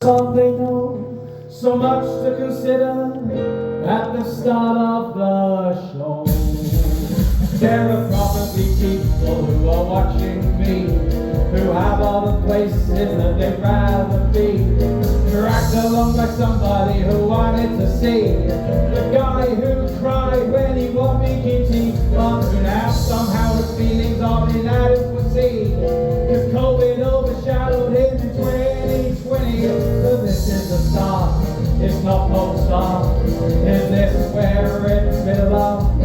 But they know so much to consider at the start of the show. There are probably people who are watching me, who have all the places that they'd rather be, dragged along by somebody who wanted to see the guy who cried when he won BGT, but who now somehow his feelings are inadequacy, cause COVID overshadowed him in 2020. So this is the start, it's not Polestar. Is this where it belongs?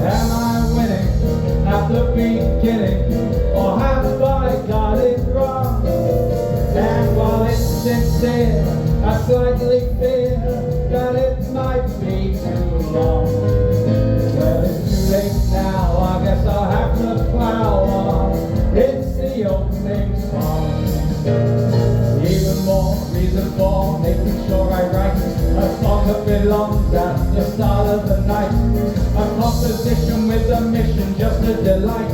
Am I winning at the beginning, or have I got it wrong? And while it's sincere, I slightly fear that it might be too long. Well, it's too late now, I guess I'll have to plow on. It's the opening song. Even more reason for making sure I write a song that belongs at the start of the night. A composition with a mission, just a delight,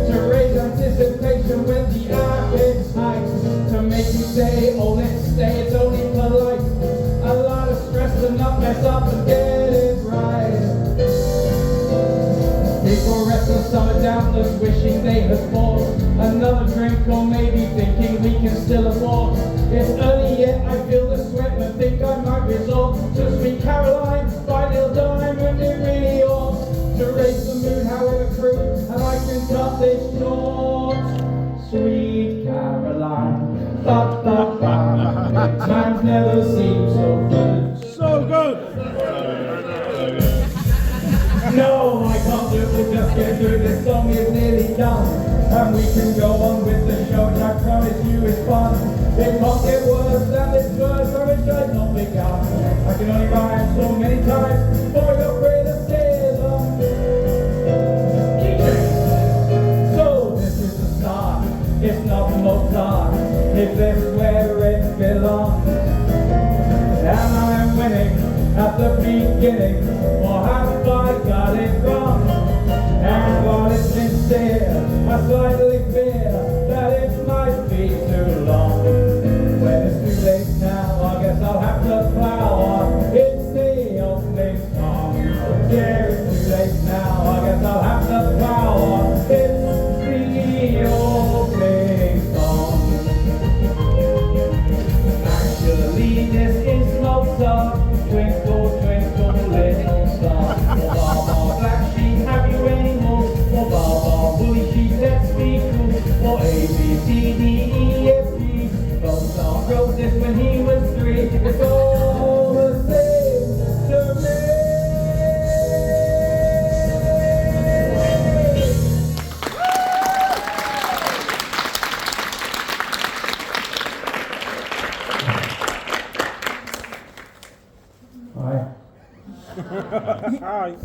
to raise anticipation with the appetite, to make you say, oh let's stay, it's only polite. A lot of stress to not mess up and get it right. People rest on summer doubtless, wishing they had bought another drink, or maybe thinking we can still afford. It's early yet, I feel the sweat and think I might resort to Sweet Caroline by Neil Diamond. It really ought to raise the mood, however crude, and I can cut this short. Sweet Caroline, ba ba ba, times never seem so good. So good! No, I can't do it, we'll just get through, this song is nearly done, and we can go on with the show, which I promise you is fun. It can't get worse than this verse, or it should not begun. I can only rhyme so many times for your criticism. So this is the start, it's not Mozart. Is this where it belongs? Am I winning at the beginning, or have I got it wrong? And while it's sincere, I slightly fear that it might be too long. When it's too late now, I guess I'll have to plow on. It's the opening song. Yeah, it's too late now, I guess I'll have to plow on. It's the opening song. Actually, this is Mozart. Twinkle, twinkle, little star. Oh, Baba, black sheep, have you any more? Oh, Baba, woolly sheep, let's be cool. Oh, A, B, C, D, E, F, G. Mozart wrote this when he was 3. It's all the same to me. Hi.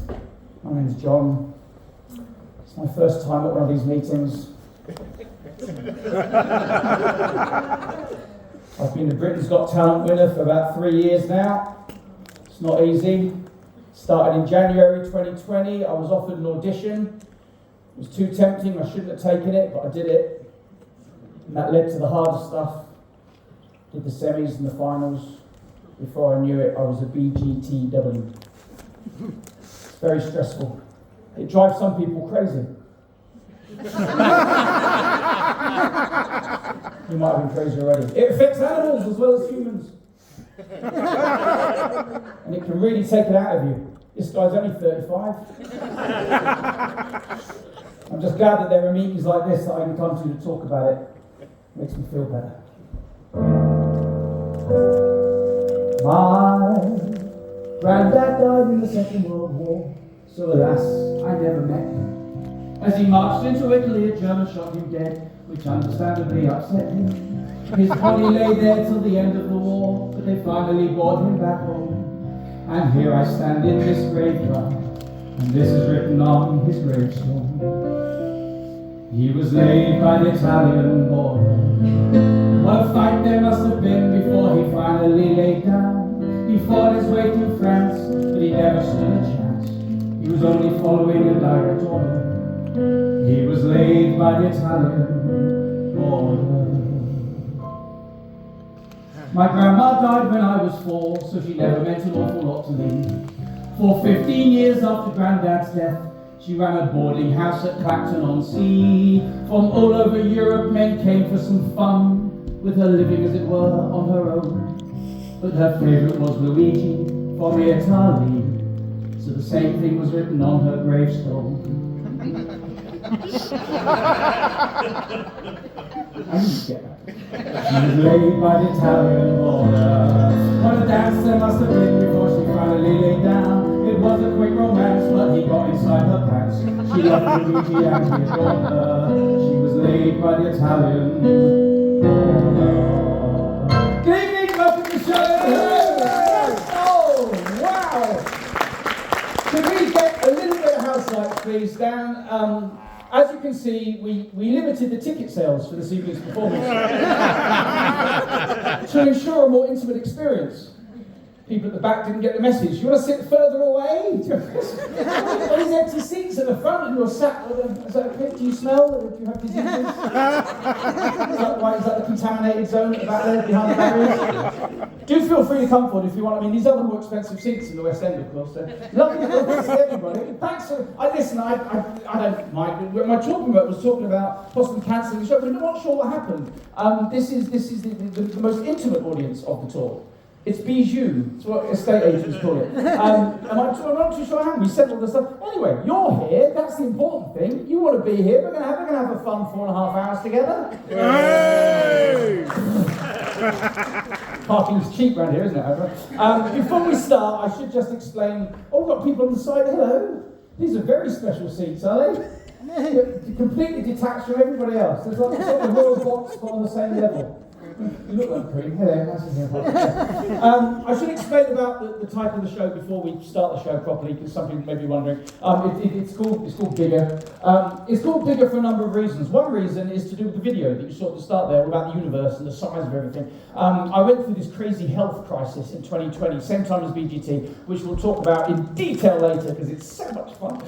My name's John. It's my first time at one of these meetings. I've been the Britain's Got Talent winner for about 3 years now. It's not easy. Started in January 2020. I was offered an audition. It was too tempting. I shouldn't have taken it, but I did it. And that led to the harder stuff. Did the semis and the finals. Before I knew it, I was a BGTW. It's very stressful. It drives some people crazy. You might have been crazy already. It affects animals as well as humans. And it can really take it out of you. This guy's only 35. I'm just glad that there are meetings like this that I can come to talk about it. Makes me feel better. My granddad died in the Second World War, so alas, I never met him. As he marched into Italy, a German shot him dead, which understandably upset him. His body lay there till the end of the war, but they finally brought him back home. And here I stand in this graveyard, and this is written on his gravestone. He was laid by the Italian border. What a fight there must have been before he finally laid down. He fought his way through France, but he never stood a chance. He was only following a direct order. He was laid by the Italian border. My grandma died when I was 4, so she never meant an awful lot to me. For 15 years after Granddad's death, she ran a boarding house at Clacton-on-Sea. From all over Europe, men came for some fun, with her living, as it were, on her own. But her favourite was Luigi from Italy, so the same thing was written on her gravestone. I didn't get that. She was laid by the Italian border. What a dance there must have been before she finally lay down. It was a quick romance, but he got inside her pants. She loved Luigi and he adored her. She was laid by the Italian border. Good evening, welcome to the show. Oh, wow. Could we get a little bit of house lights, please, Dan? As you can see, we limited the ticket sales for this evening's performance to ensure a more intimate experience. People at the back didn't get the message. You want to sit further away? All these empty seats at the front and you're sat with them. Is that okay? Do you smell? Do you have diseases? Is that the contaminated zone at the back there behind the barriers? Do feel free to come forward if you want. I mean, these are the more expensive seats in the West End, of course. So lovely to see everybody. Thanks for. I don't mind. My talking about was talking about possibly cancelling the show, but I'm not sure what happened. This is the most intimate audience of the tour. It's bijou. It's what estate agents call it. I'm not too sure how. We said all the stuff. Anyway, you're here. That's the important thing. You want to be here. We're going to have a fun 4.5 hours together. Hey! Parking's cheap around here, isn't it? Before we start, I should just explain. Oh, we've got people on the side. Hello. These are very special seats, are they? They're completely detached from everybody else. There's like a royal box, but on the same level. You look like cream. Hello, nice to hear you. I should explain about the title of the show before we start the show properly, because some people may be wondering. It's called Bigger. It's called Bigger for a number of reasons. One reason is to do with the video that you saw at the start there about the universe and the size of everything. I went through this crazy health crisis in 2020, same time as BGT, which we'll talk about in detail later because it's so much fun.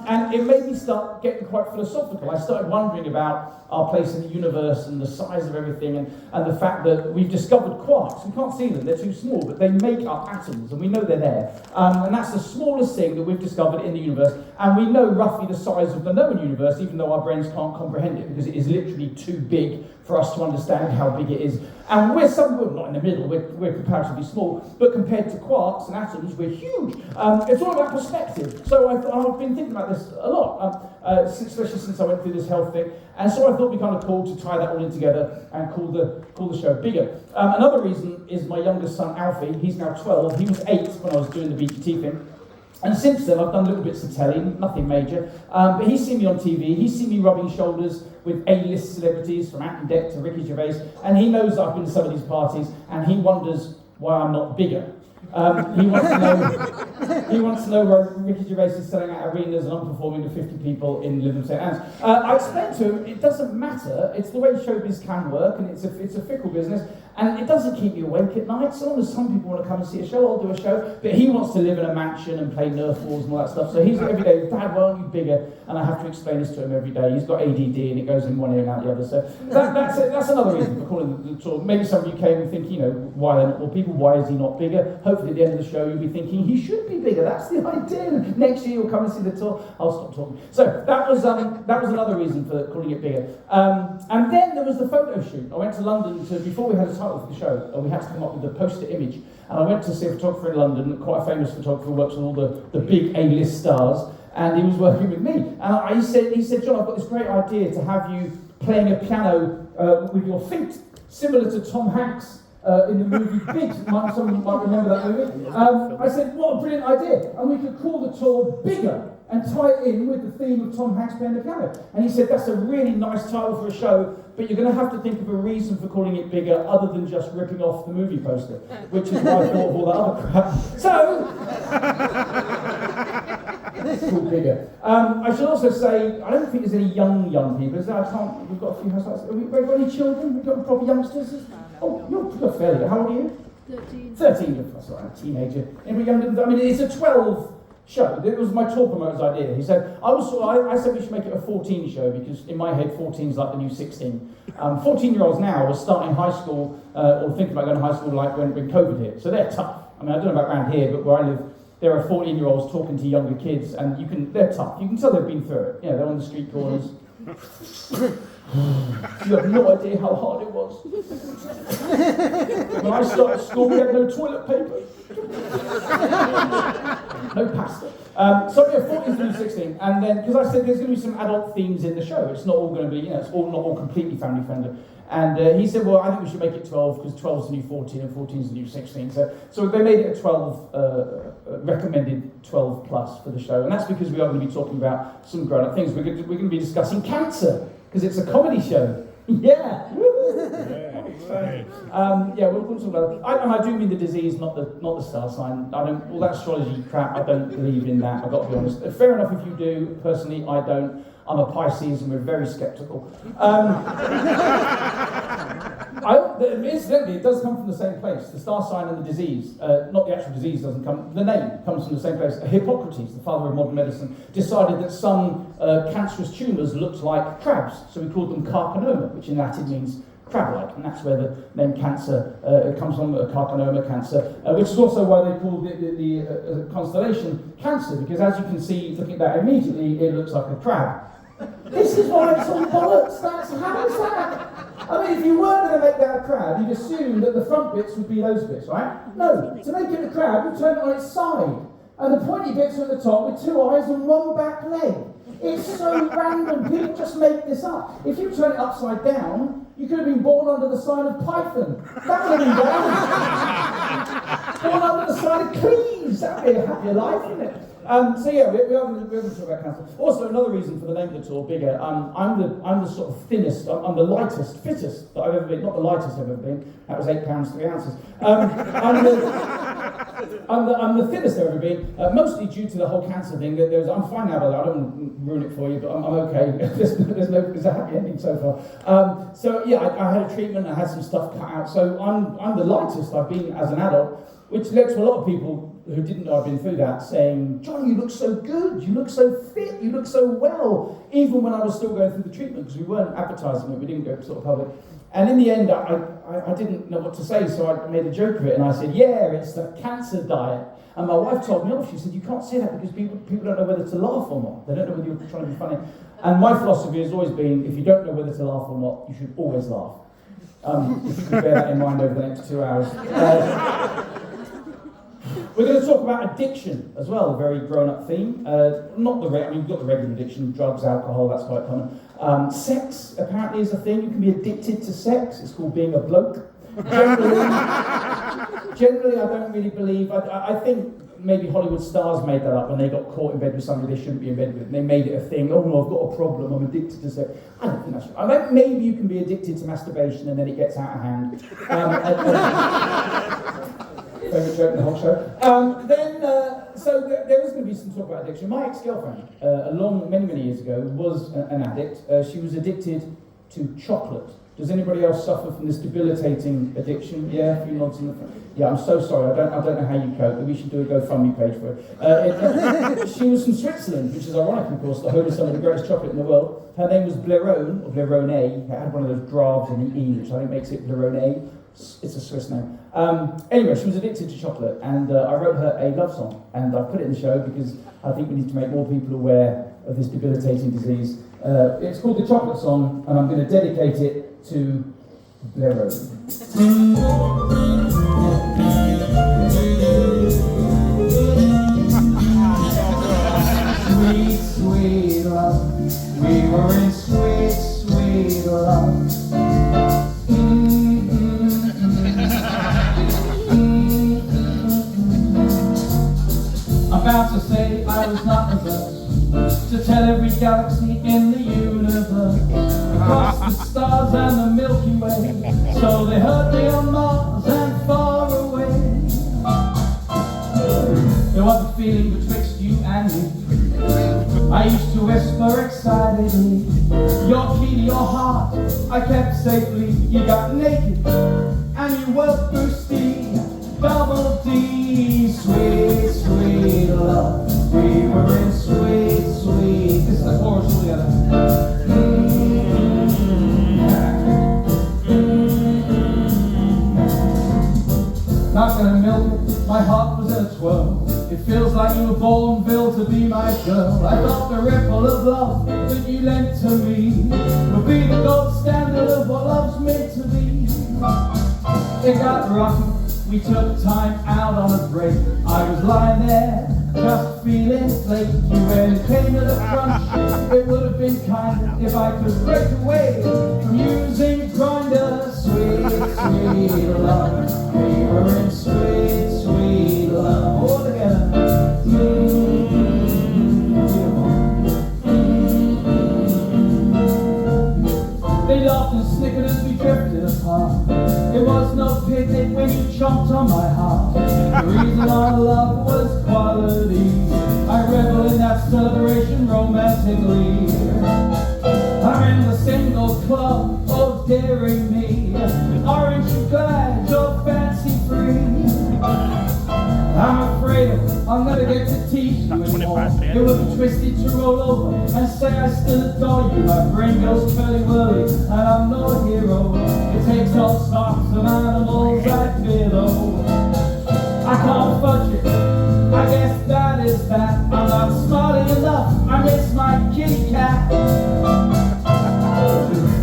And it made me start getting quite philosophical. I started wondering about our place in the universe and the size of everything and the fact that we've discovered quarks. We can't see them, they're too small, but they make up atoms and we know they're there. And that's the smallest thing that we've discovered in the universe, and we know roughly the size of the known universe, even though our brains can't comprehend it because it is literally too big for us to understand how big it is. And we're not in the middle, we're comparatively small, but compared to quarks and atoms, we're huge. It's all about perspective. So I've been thinking about this a lot, especially since I went through this health thing. And so I thought it'd be kind of cool to tie that all in together and call the show Bigger. Another reason is my youngest son, Alfie. He's now 12. He was 8 when I was doing the BGT thing. And since then, I've done little bits of telly, nothing major. But he's seen me on TV. He's seen me rubbing shoulders with A-list celebrities, from Ant and Dec to Ricky Gervais. And he knows that I've been to some of these parties, and he wonders why I'm not bigger. He wants to know where Ricky Gervais is selling out arenas and I'm performing to 50 people in Lytham St Anne's. I explained to him it doesn't matter. It's the way showbiz can work, and it's a fickle business, and it doesn't keep you awake at night. So long as some people want to come and see a show, I'll do a show. But he wants to live in a mansion and play Nerf balls and all that stuff. So he's every day, Dad, why aren't you bigger? And I have to explain this to him every day. He's got ADD and it goes in one ear and out the other. So that's another reason for calling the tour. Maybe some of you came and think, why they're not more people? Why is he not bigger? Hopefully at the end of the show you'll be thinking he should be bigger. That's the idea. Next year you'll come and see the tour. I'll stop talking. So that was another reason for calling it Bigger. And then there was the photo shoot. I went to London before we had a title for the show. We had to come up with a poster image. And I went to see a photographer in London, quite a famous photographer who works with all the big A-list stars. And he was working with me. And he said, John, I've got this great idea to have you playing a piano with your feet, similar to Tom Hanks in the movie Big. Some of you might remember that movie. I said, what a brilliant idea. And we could call the tour Bigger and tie it in with the theme of Tom Hanks playing the piano. And he said, that's a really nice title for a show, but you're going to have to think of a reason for calling it Bigger other than just ripping off the movie poster, which is why I thought of all that other crap. So, it's called Bigger. I should also say, I don't think there's any young people. We've got a few households. Have we got any children? We've got proper youngsters? Oh, you're fairly. How old are you? 13. 13, that's right, a teenager. Anybody younger than, I mean, it's a 12 show. It was my tour promoter's idea. He said, I said we should make it a 14 show because in my head 14 is like the new 16. 14-year-olds now are starting high school or thinking about going to high school like when COVID hit. So they're tough. I mean, I don't know about around here, but where I live, there are 14-year-olds talking to younger kids, and they're tough. You can tell they've been through it. You know, they're on the street corners. You have no idea how hard it was. When I started school, we had no toilet paper. No pasta. So yeah, 14 through 16, and then because I said there's going to be some adult themes in the show. It's not all going to be, it's all not all completely family friendly. And he said, well, I think we should make it 12 because 12 is the new 14 and 14 is the new 16. So they made it a 12, recommended 12 plus for the show, and that's because we are going to be talking about some grown-up things. We're going to be discussing cancer because it's a comedy show. Yeah. We'll talk about it. I do mean the disease, not the star sign. All that astrology crap, I don't believe in that, I've got to be honest. Fair enough if you do, personally I don't. I'm a Pisces and we're very sceptical. Incidentally, it does come from the same place. The star sign and the disease, not the actual disease doesn't come, the name comes from the same place. Hippocrates, the father of modern medicine, decided that some cancerous tumours looked like crabs, so we called them carcinoma, which in Latin means crab-like, and that's where the name cancer comes from, carcinoma, cancer, which is also why they called the constellation Cancer, because as you can see, looking at that immediately, it looks like a crab. This is why it's all bollocks. How is that? I mean, if you weren't going to make that a crab, you'd assume that the front bits would be those bits, right? No, to make it a crab, you turn it on its side. And the pointy bits are at the top with two eyes and one back leg. It's so random, people just make this up. If you turn it upside down, you could have been born under the sign of Python. That would have been bad. Born under the sign of Cleves. That would be a happier life, wouldn't it? We are going to talk about cancer. Also, another reason for the name of the tour, Bigger, I'm the sort of thinnest, I'm the lightest, fittest that I've ever been. Not the lightest I've ever been. That was 8 pounds, 3 ounces. I'm the thinnest I've ever been, mostly due to the whole cancer thing. I'm fine now, but I don't want to ruin it for you, but I'm okay. There's a happy ending so far. I had a treatment, I had some stuff cut out, so I'm the lightest I've been as an adult, which led to a lot of people who didn't know I'd been through that saying, John, you look so good, you look so fit, you look so well, even when I was still going through the treatment, because we weren't advertising it, we didn't go sort of public. And in the end, I didn't know what to say, so I made a joke of it, and I said, yeah, it's the cancer diet. And my wife told me off. She said, you can't say that because people don't know whether to laugh or not. They don't know whether you're trying to be funny. And my philosophy has always been, if you don't know whether to laugh or not, you should always laugh. If you can bear that in mind over the next 2 hours. We're going to talk about addiction as well, a very grown-up theme. We've got the regular addiction, drugs, alcohol, that's quite common. Sex, apparently, is a thing. You can be addicted to sex. It's called being a bloke. Generally, I don't really believe. I think maybe Hollywood stars made that up when they got caught in bed with somebody they shouldn't be in bed with. And they made it a thing. Oh no, I've got a problem. I'm addicted to sex. I don't think that's true. I think maybe you can be addicted to masturbation and then it gets out of hand. Favourite joke in the whole show. There is going to be some talk about addiction. My ex-girlfriend, many years ago, was an addict. She was addicted to chocolate. Does anybody else suffer from this debilitating addiction? Yeah, a few nods in the front. Yeah, I'm so sorry. I don't know how you cope, but we should do a GoFundMe page for it. She was from Switzerland, which is ironic, of course, the home of some of the greatest chocolate in the world. Her name was Blerone, or Blerone. It had one of those drabs in the E, which I think makes it Blerone. It's a Swiss name. Anyway, she was addicted to chocolate, and I wrote her a love song, and I put it in the show because I think we need to make more people aware of this debilitating disease. It's called The Chocolate Song, and I'm going to dedicate it to Blerone. Sweet, sweet love, we were in sweet, sweet love. About to say I was not the first to tell every galaxy in the universe, across the stars and the Milky Way, so they heard me on Mars and far away. There was a feeling betwixt you and me. I used to whisper excitedly your key to your heart I kept safely. You got naked and you were boosty, bubble tea, sweet, sweet love. not gonna milk it, my heart was in a twirl. It feels like you were born, Bill, to be my girl. I thought the ripple of love that you lent to me would be the gold standard of what love's meant to be. It got rocky, we took time out on a break. I was lying there, just feeling flaky. When it came to the crunch, it would have been kinder if I could break away from using Grindr. Sweet, sweet love, we were in sweet, sweet love. All together. They laughed and snickered as we drifted apart. It was no picnic when you chomped on my heart. The reason our love was quality. I revel in that celebration romantically. I'm in the singles club, oh daring me. Aren't you glad you're fancy free? I'm afraid I'm gonna get to teach you anymore. It would be twisted to roll over and say I still adore you. My brain goes curly-whirly and I'm no hero. It takes all sorts of animals I fear though. I can't fudge it, I guess that is that. I'm not smarty enough, I miss my kitty cat.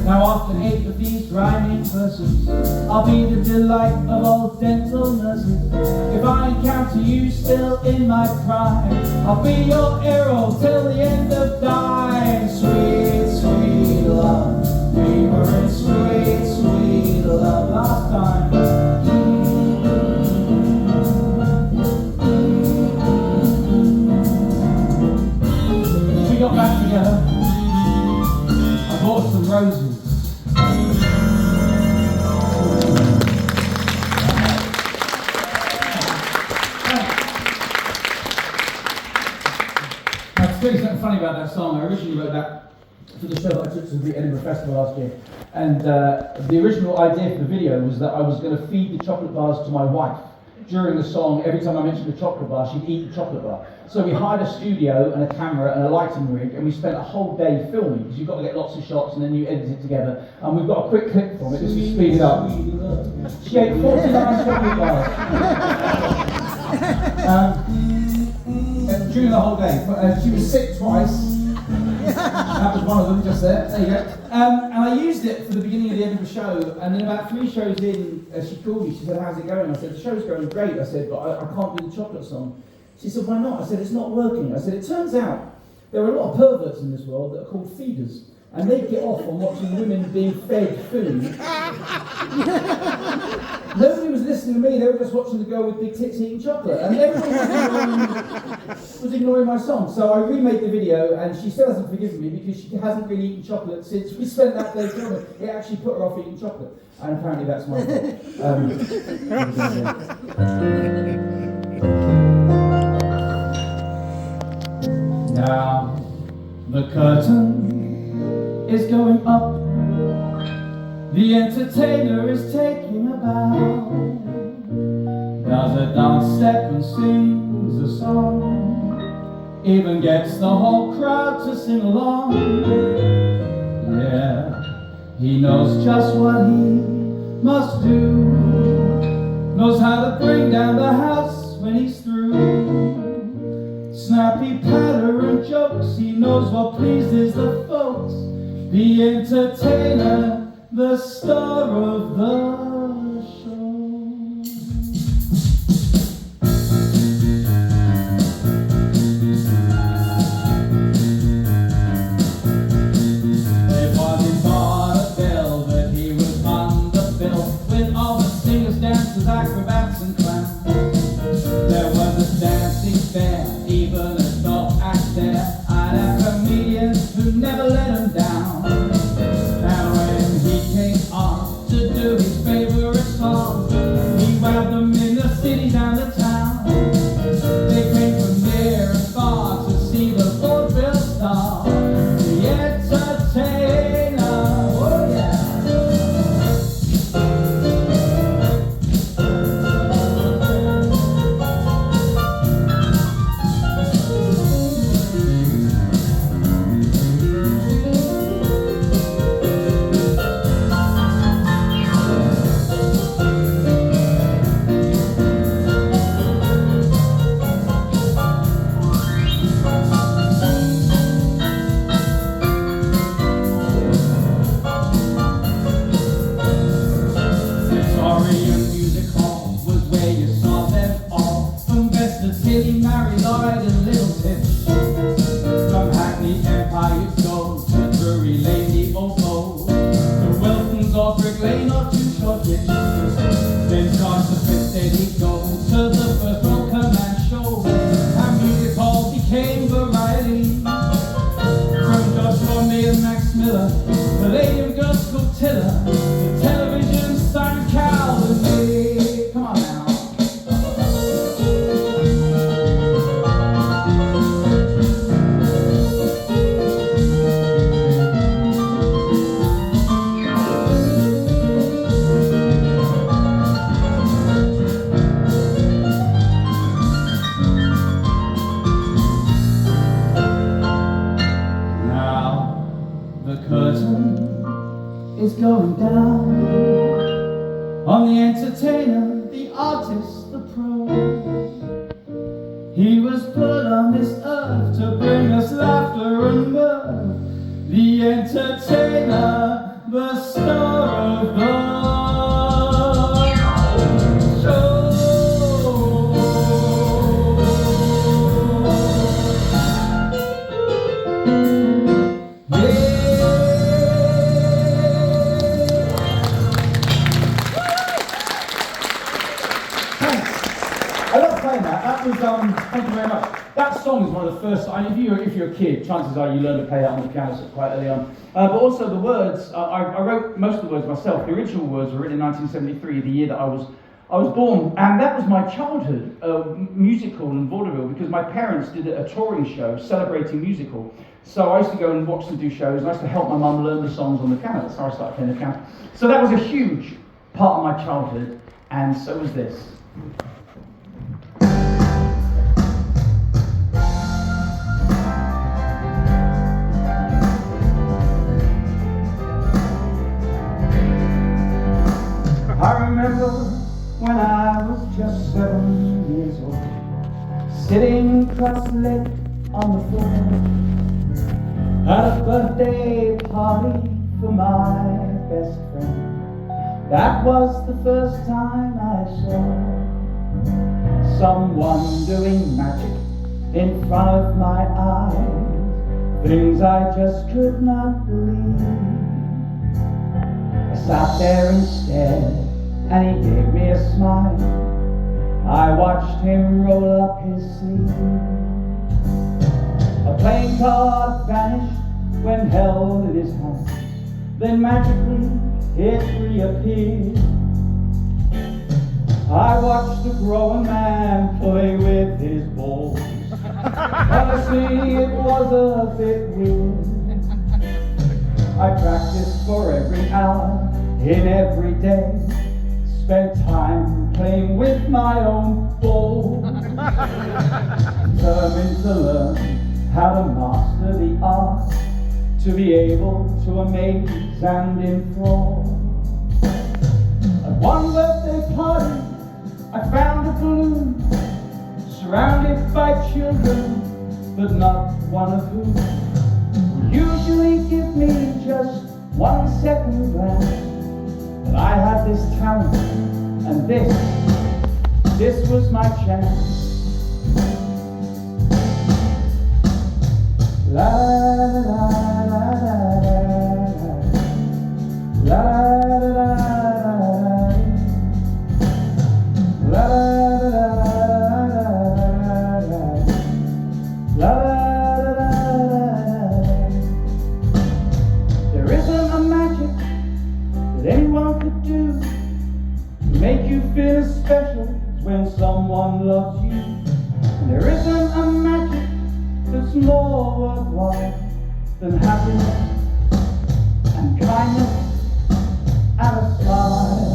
Now after 8 of these rhyming verses, I'll be the delight of all dental nurses. If I encounter you still in my prime, I'll be your hero till the end of time. Sweet, sweet love, we were in sweet, sweet love last time. We got back together, I bought some roses. I'll tell you something funny about that song. I originally wrote that for the show that I took to the Edinburgh Festival last year. And the original idea for the video was that I was going to feed the chocolate bars to my wife. During the song, every time I mentioned the chocolate bar, she'd eat the chocolate bar. So we hired a studio and a camera and a lighting rig, and we spent a whole day filming, because you've got to get lots of shots and then you edit it together. And we've got a quick clip from it, just to speed it up. She ate 49 chocolate bars. During the whole day. She was sick twice. That was one of them just there. There you go. And I used it for the beginning of the Edinburgh show, and then about 3 shows in, she called me. She said, "How's it going?" I said, "The show's going great." I said, "But I can't do the chocolate song." She said, "Why not?" I said, "It's not working." I said, "It turns out there are a lot of perverts in this world that are called feeders, and they get off on watching women being fed food." Nobody was listening to me, they were just watching the girl with big tits eating chocolate, and everyone was ignoring my song. So I remade the video, and she still hasn't forgiven me because she hasn't really eaten chocolate since we spent that day filming. It actually put her off eating chocolate, and apparently that's my fault. Now the curtain is going up. The entertainer is taking a bow. Does a dance step and sings a song. Even gets the whole crowd to sing along. Yeah, he knows just what he must do. Knows how to bring down the house when he's through. Snappy patter and jokes, he knows what pleases the folks. The entertainer, the star of the show. It wasn't vaudeville that he was on the bill, with all the singers, dancers, acrobats and clowns. There was a dancing fair, even a dog act there. I'd have comedians who never let him down. To do his favorite song, he grabbed them in the cities and the town. They came from near and far to see the vaudeville star, the entertainer. Oh yeah. said he'd go to the first rock command show, and music hall became variety. From Joshua May and Max Miller, Palladium Girls Cotilla, the television Simon Cowell and me. Come on now. The curtain is going down on the entertainer, the artist, the pro. He was put on this earth to bring us laughter and mirth. The entertainer, the star of the show. I love playing that. That was, thank you very much. That song is one of the first, if you're a kid, chances are you learn to play that on the piano quite early on. But also the words, I wrote most of the words myself. The original words were written in 1973, the year that I was born. And that was my childhood musical in vaudeville, because my parents did a touring show celebrating musical. So I used to go and watch them do shows, and I used to help my mum learn the songs on the piano. That's how I started playing the piano. So that was a huge part of my childhood, and so was this. I remember when I was just 7 years old, sitting cross-legged on the floor at a birthday party for my best friend. That was the first time I saw someone doing magic in front of my eyes, things I just could not believe. I sat there and stared, and he gave me a smile. I watched him roll up his sleeve. A playing card vanished when held in his hand, then magically it reappeared. I watched a grown man play with his balls. Honestly, it was a bit weird. I practiced for every hour in every day, spent time playing with my own ball, determined to learn how to master the art, to be able to amaze and enthrall. At one birthday party, I found a balloon surrounded by children, but not one of whom would usually give me just 1 second glance. But I had this talent, and this was my chance. La la la la la la la. There isn't a magic that anyone could do to make you feel as special as when someone loves you. And there isn't a magic that's more worthwhile than happiness and kindness and a smile.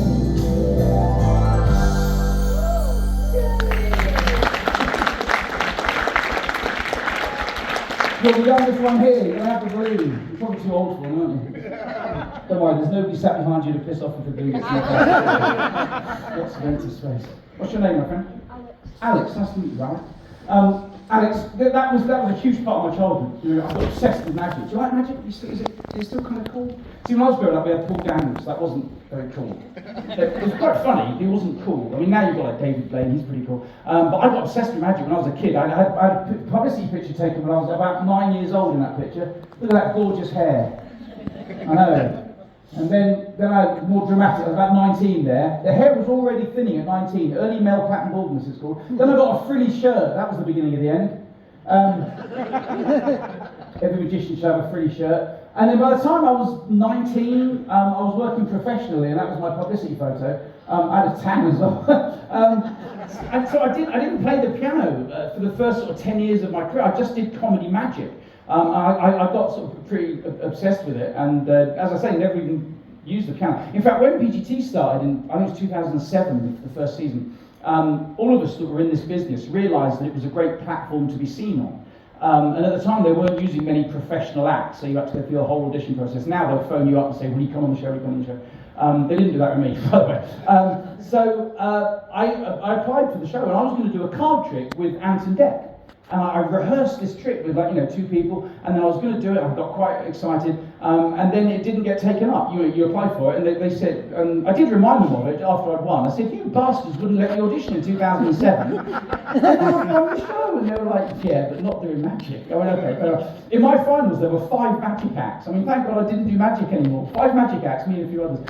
You're the youngest one here, you're going to have to believe. You're probably too old for them, aren't you? Don't worry, there's nobody sat behind you to piss off if the boots. Lots of empty space. What's your name, my friend? Alex. Alex, nice to meet you, Alex. Alex, that was a huge part of my childhood. You know, I got obsessed with magic. Do you like magic? Is it still kind of cool? See, when I was growing up, we had Paul Daniels. That wasn't very cool. It was quite funny. He wasn't cool. I mean, now you've got like David Blaine. He's pretty cool. But I got obsessed with magic when I was a kid. I had a publicity picture taken when I was about 9 years old in that picture. Look at that gorgeous hair. I know. And then then I more dramatic. I was about 19 there. The hair was already thinning at 19. Early male pattern baldness, it's called. Then I got a frilly shirt. That was the beginning of the end. Every magician should have a frilly shirt. And then by the time I was 19, I was working professionally, and that was my publicity photo. I had a tan as well. And so I didn't play the piano for the first sort of 10 years of my career. I just did comedy magic. I got sort of pretty obsessed with it, and as I say, never even used the piano. In fact, when PGT started, I think it was 2007, the first season, all of us that were in this business realised that it was a great platform to be seen on. And at the time, they weren't using many professional acts, so you had to go through the whole audition process. Now they'll phone you up and say, will you come on the show, will you come on the show? They didn't do that with me, by the way. So I applied for the show, and I was going to do a card trick with Ant and Dec. And I rehearsed this trick with, like, 2 people, and then I was going to do it. I got quite excited, and then it didn't get taken up. You applied for it, and they said, I did remind them of it after I'd won. I said, you bastards wouldn't let me audition in 2007. And I won the show, and they were like, yeah, but not doing magic. I went, okay. In my finals, there were 5 magic acts. I mean, thank God I didn't do magic anymore. 5 magic acts, me and a few others.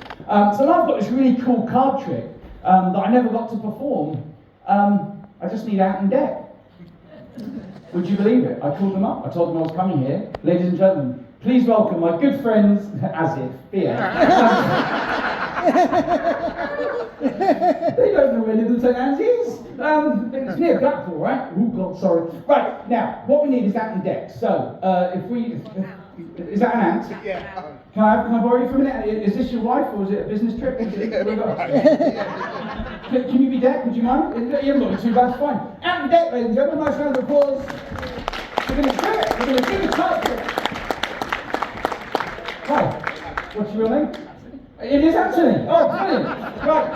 So now I've got this really cool card trick that I never got to perform. I just need Ant and Dec. Would you believe it? I called them up. I told them I was coming here. Ladies and gentlemen, please welcome my good friends, as if, beer. They don't know where Little St. Anne's is. It's near Blackpool, right? Oh God, sorry. Right, now, what we need is Ant and Dec. So, is that an ant? Yeah. Can I borrow you for a minute? Is this your wife, or is it a business trip? Can you be Dec? Would you mind? You haven't got me too bad, it's fine. Ant and Dec, ladies and gentlemen, nice round of applause. We're going to do it. We're going to do the card trick. Hi. What's your real name? It is Anthony. Oh, brilliant. Right.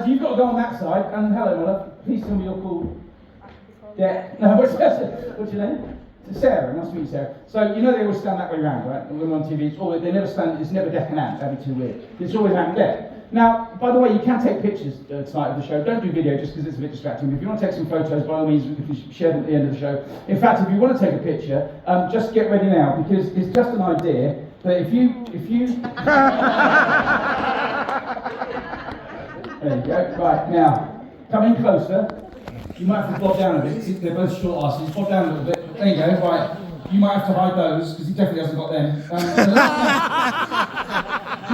So you've got to go on that side. And hello, my love. Please tell me you're called Dec. No, what's your name? Sarah, nice to meet you, Sarah. So, they always stand that way around, right? When we're on TV, they never stand, it's never Dec and Ant, that'd be too weird. It's always Ant and Dec. Now, by the way, you can take pictures tonight of the show. Don't do video just because it's a bit distracting. If you want to take some photos, by all means, we can share them at the end of the show. In fact, if you want to take a picture, just get ready now, because it's just an idea that if you... There you go. Right, now, come in closer. You might have to bob down a bit. They're both short asses. Bob down a little bit. There you go. Right. You might have to hide those because he definitely hasn't got them.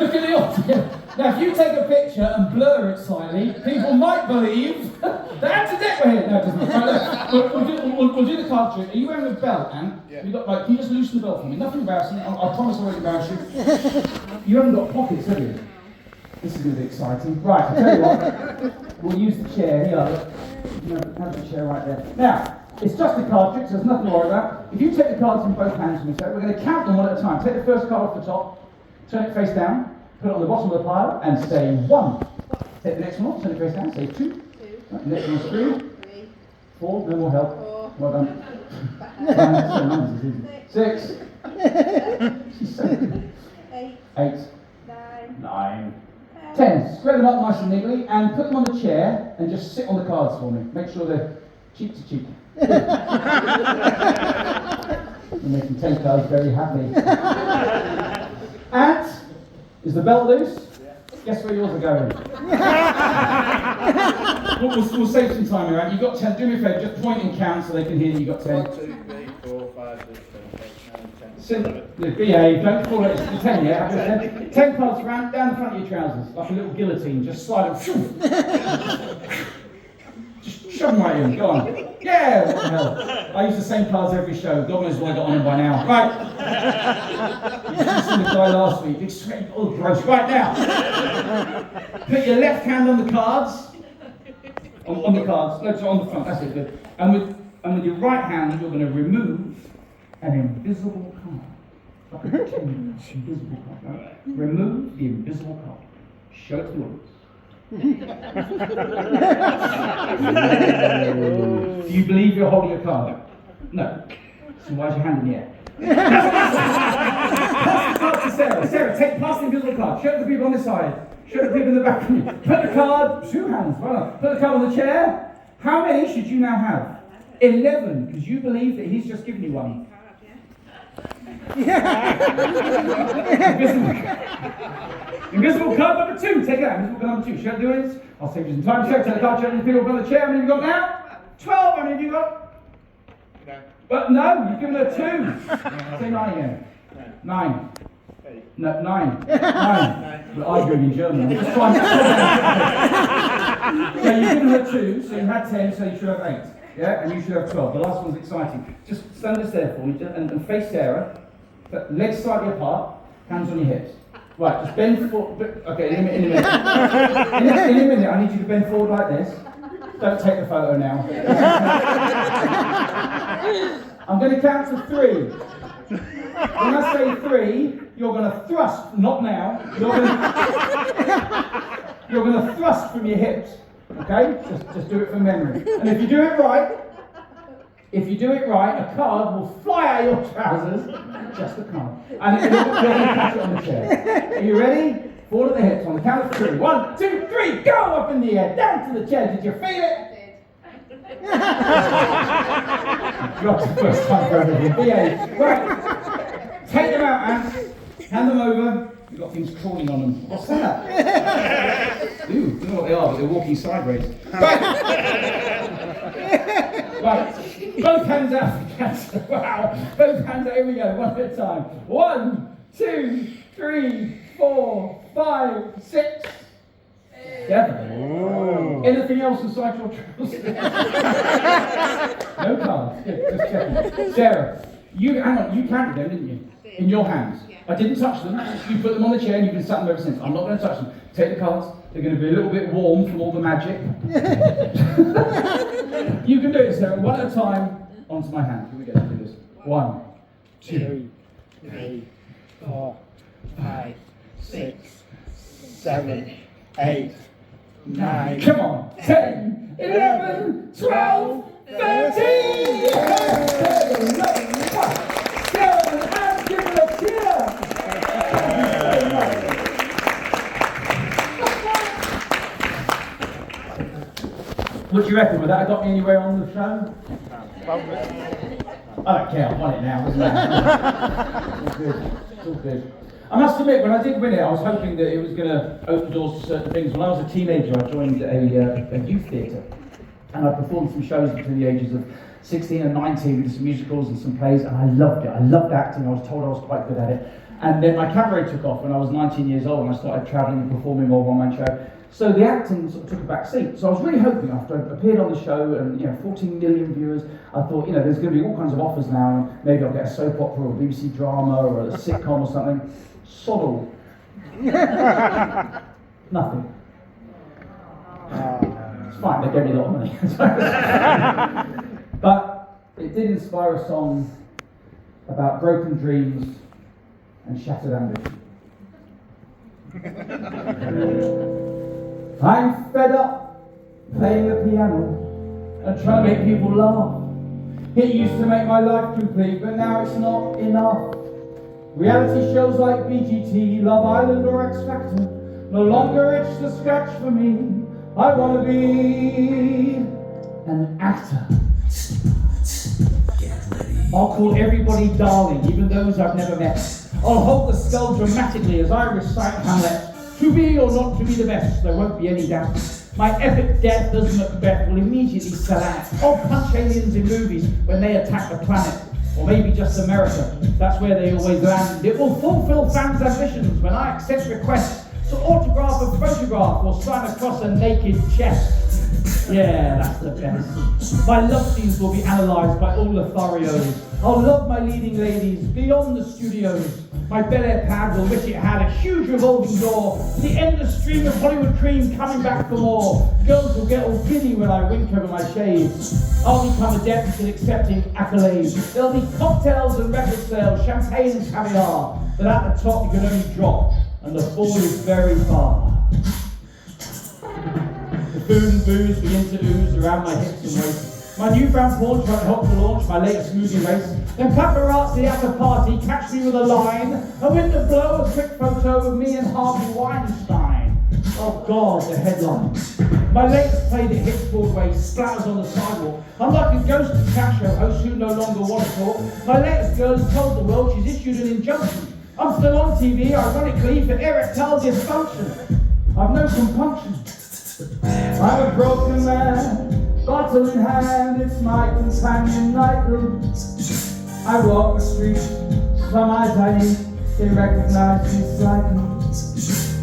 Look at the audience. Now, if you take a picture and blur it slightly, people might believe that's a Dec we're here. No, it doesn't. Right, we'll do the card trick. Are you wearing a belt, Ant? Yeah. Can you just loosen the belt for me? Nothing embarrassing. I promise I won't embarrass you. You haven't got pockets, have you? This is going to be exciting. Right, I'll tell you what. We'll use the chair. Here, look. Have the chair right there. Now, it's just a card trick, so there's nothing to worry about. If you take the cards in both hands from me, we're going to count them one at a time. Take the first card off the top, turn it face down, put it on the bottom of the pile, and say 1. Take the next one off, turn it face down, say 2. Right, next one's 3. 4, no more help. 4. Well done. 6. She's so good. 8. 9. 10. Spread them up nice and neatly and put them on the chair and just sit on the cards for me. Make sure they're cheek to cheek. And they can take cards very happily. Ant, is the belt loose? Yeah. Guess where yours are going? we'll save some time here, Ant. You've got 10. Do me a favour, just point and count so they can hear that you've got 10. 1, 2, 3, 4, 5, 6, 7, 8, 9, 10. Behave, don't fall it, it's 10, yeah? 10 cards down the front of your trousers, like a little guillotine, just slide them, just shove them right in, go on. Yeah, what the hell? I use the same cards every show, God knows what I got on them by now. Right. You seen the guy last week, big sweaty, oh gross. Right now, put your left hand on the cards, on the cards, no, so on the front, that's it, good. And with your right hand, you're going to remove an invisible card. Like a invisible card. Right? Remove the invisible card. Show it to the audience. Do you believe you're holding a card? No. So why's your hand in the air? Pass the card to Sarah. Sarah, pass the invisible card. Show it to the people on this side. Show it to the people in the back. Put the card, 2 hands, well done. Put the card on the chair. How many should you now have? 11, because you believe that he's just given you one. Invisible card number 2, take it out. Invisible card number 2. Should I do this? I'll save you some time. Check the card, check the people on the chair. How many have you got now? 12. How many have you got? No. But no, you've given her 2. Say 9 again. 9. 8. No, 9. 9. But I'm doing in German. I'm just trying So you've given her 2, so you had 10, so you should have 8. Yeah, and you should have 12. The last one's exciting. Just stand us there for me and face Sarah. Legs slightly apart, hands on your hips. Right, just bend forward. Okay, in a minute. In a minute, I need you to bend forward like this. Don't take the photo now. I'm going to count to 3. When I say 3, you're going to thrust, not now. You're going to thrust from your hips. Okay? Just do it from memory. And if you do it right, a card will fly out of your trousers. Just a card. And you're going to catch it on the chair. Are you ready? Forward at the hips on the count of 3. 1, 2, 3, go up in the air, down to the chair. Did you feel it? Dropped the first time for everything. Behave. Right. Take them out, Anne. Hand them over. You've got things crawling on them. What's that? Ooh, you know what they are, but they're walking sideways. Right. Both hands out for cancer. Wow. Both hands out. Here we go. One at a time. 1, 2, 3, 4, 5, 6. 7. Anything else inside your trousers? No cards. Good. Just checking. Sarah, you counted them, didn't you? In your hands. Yeah. I didn't touch them. You put them on the chair and you've been sat them ever since. I'm not going to touch them. Take the cards. They're going to be a little bit warm from all the magic. You can do it, Sarah. One at a time onto my hand. Here we go. Do this. 1, 2, 3, 4, 5, 6, 7, 8, 9. Come on. 10, 11, 12, 13. Sarah, and give it a cheer. What do you reckon? Would that have got me anywhere on the show? I don't care, I won it now, isn't it? It's all good. It's all good. I must admit, when I did win it, I was hoping that it was going to open doors to certain things. When I was a teenager, I joined a youth theatre, and I performed some shows between the ages of 16 and 19. We did some musicals and some plays, and I loved it. I loved acting. I was told I was quite good at it. And then my cabaret took off when I was 19 years old, and I started travelling and performing more one-man show. So the acting sort of took a back seat. So I was really hoping, after I appeared on the show and 14 million viewers, I thought, there's going to be all kinds of offers now, and maybe I'll get a soap opera or a BBC drama or a sitcom or something. Sod all. Nothing. It's fine, they gave me a lot of money. But it did inspire a song about broken dreams and shattered ambition. I'm fed up playing the piano and trying to make people laugh. It used to make my life complete, but now it's not enough. Reality shows like BGT, Love Island or X Factor no longer itch the scratch for me. I want to be an actor. I'll call everybody darling, even those I've never met. I'll hold the skull dramatically as I recite Hamlet. To be or not to be the best, there won't be any doubt. My epic death as Macbeth will immediately sell out. I'll punch aliens in movies when they attack the planet. Or maybe just America, that's where they always land. It will fulfill fans' ambitions when I accept requests to autograph a photograph or sign across a naked chest. Yeah, that's the best. My love scenes will be analysed by all Lotharios. I'll love my leading ladies beyond the studios. My Bel Air pad will wish it had a huge revolving door. The endless stream of Hollywood cream coming back for more. Girls will get all giddy when I wink over my shades. I'll become adept at accepting accolades. There'll be cocktails and record sales, champagne and caviar. But at the top you can only drop, and the fall is very far. The food and booze begin to ooze around my hips and waist. My newfound porn trying to help to launch my latest movie race. Then paparazzi at the party catch me with a line, and with the blow a quick photo of me and Harvey Weinstein. Oh God, the headline. My latest play that hits Broadway splatters on the sidewalk. I'm like a ghost of chat show host who no longer want to talk. My latest girl has told the world she's issued an injunction. I'm still on TV, ironically, for erectile dysfunction. I've no compunction. I'm a broken man, bottle in hand, it's my companion nightly. I walk the street, some eyes I meet, they recognize me slightly.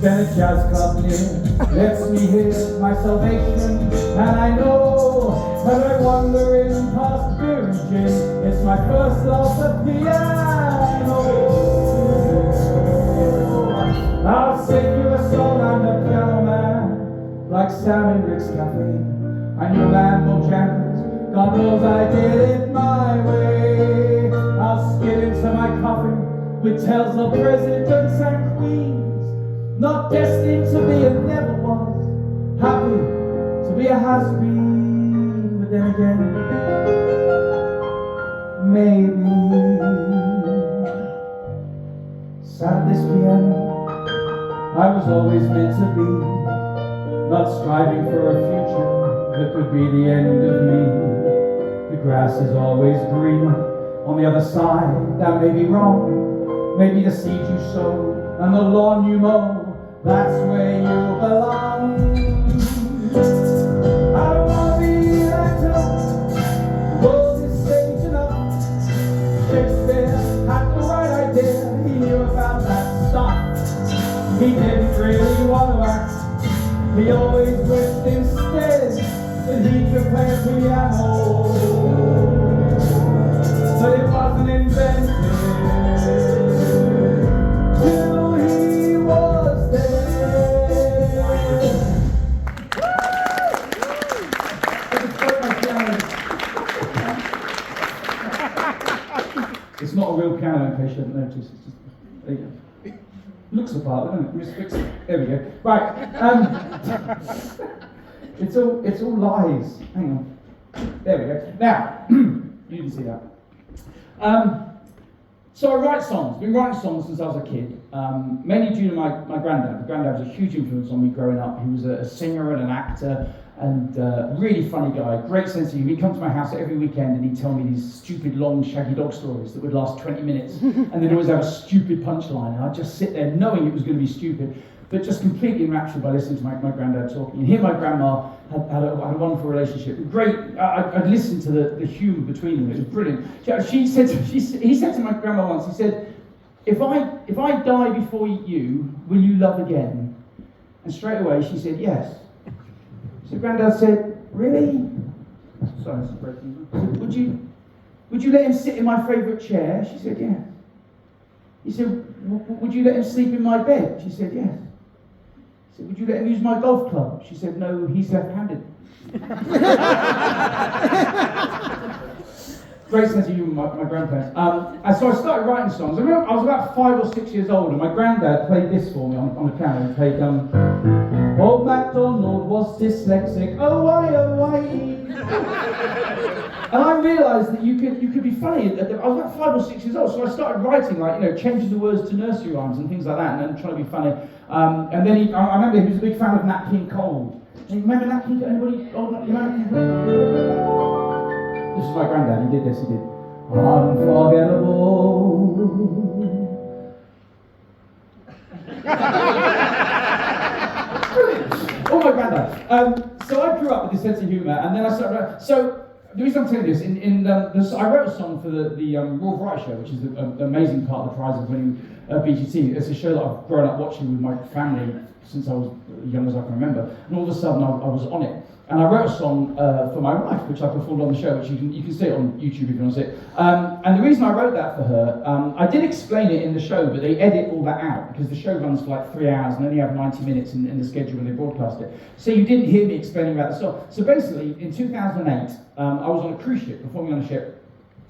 Then a jazz club near lets me hear my salvation, and I know as I wander in past beer and gin, it's my first love, the piano. I'll sing you a song, I'm the piano man, like Sam in Rick's Cafe. I knew Lambo jams, God knows I did it my way. I'll skid into my coffin with tales of presidents and queens. Not destined to be and never was, happy to be a has-been, but then again, maybe. Sat at this piano, I was always meant to be, not striving for a future that could be the end of me. The grass is always greener on the other side, that may be wrong. Maybe the seeds you sow and the lawn you mow, that's where you belong. I don't wanna be an actor, the world is stage enough. Shakespeare had the right idea, he knew about that stuff. He didn't really want to act, he always wished instead that he could play a piano. But it wasn't invented till he was It's not a real piano, in case you haven't noticed. It's just, there you go. Looks the part, doesn't it? Miss Fix it. There we go. Right. It's all lies. Hang on. There we go. Now, you can see that. So I write songs. I've been writing songs since I was a kid. Mainly due to my granddad. My granddad was a huge influence on me growing up. He was a singer and an actor, and really funny guy, great sense of humor. He'd come to my house every weekend and he'd tell me these stupid long shaggy dog stories that would last 20 minutes and they'd always have a stupid punchline, and I'd just sit there knowing it was going to be stupid, but just completely enraptured by listening to my granddad talking. And he and my grandma had a wonderful relationship. Great, I'd listened to the humour between them, it was brilliant. He said to my grandma once, he said, if I die before you, will you love again? And straight away she said, yes. So Grandad said, really? Sorry, this is breaking. Would you let him sit in my favourite chair? She said, yes. He said, would you let him sleep in my bed? She said, yes. He said, would you let him use my golf club? She said, no, he's left-handed. Great sense of humour, my grandparents. And so I started writing songs. I remember I was about 5 or 6 years old, and my granddad played this for me on the piano. He played, Old MacDonald was dyslexic, oh why, oh why. And I realised that you could be funny. I was about 5 or 6 years old, so I started writing, changing the words to nursery rhymes and things like that, and then trying to be funny. And then I remember he was a big fan of Nat King Cole. Do you remember Nat King? Anybody old Nat King Cole? This is my granddad, he did. Unforgettable. Oh, my granddad. So I grew up with this sense of humour, and then I started. So the reason I'm telling you this, I wrote a song for the Raw Variety Show, which is an amazing part of the prize of winning BGT. It's a show that I've grown up watching with my family since I was as young as I can remember, and all of a sudden I was on it. And I wrote a song for my wife, which I performed on the show, which you can see it on YouTube if you want to see it. And the reason I wrote that for her, I did explain it in the show, but they edit all that out because the show runs for like 3 hours and only have 90 minutes in the schedule when they broadcast it. So you didn't hear me explaining about the song. So basically, in 2008, I was on a cruise ship, performing on a ship.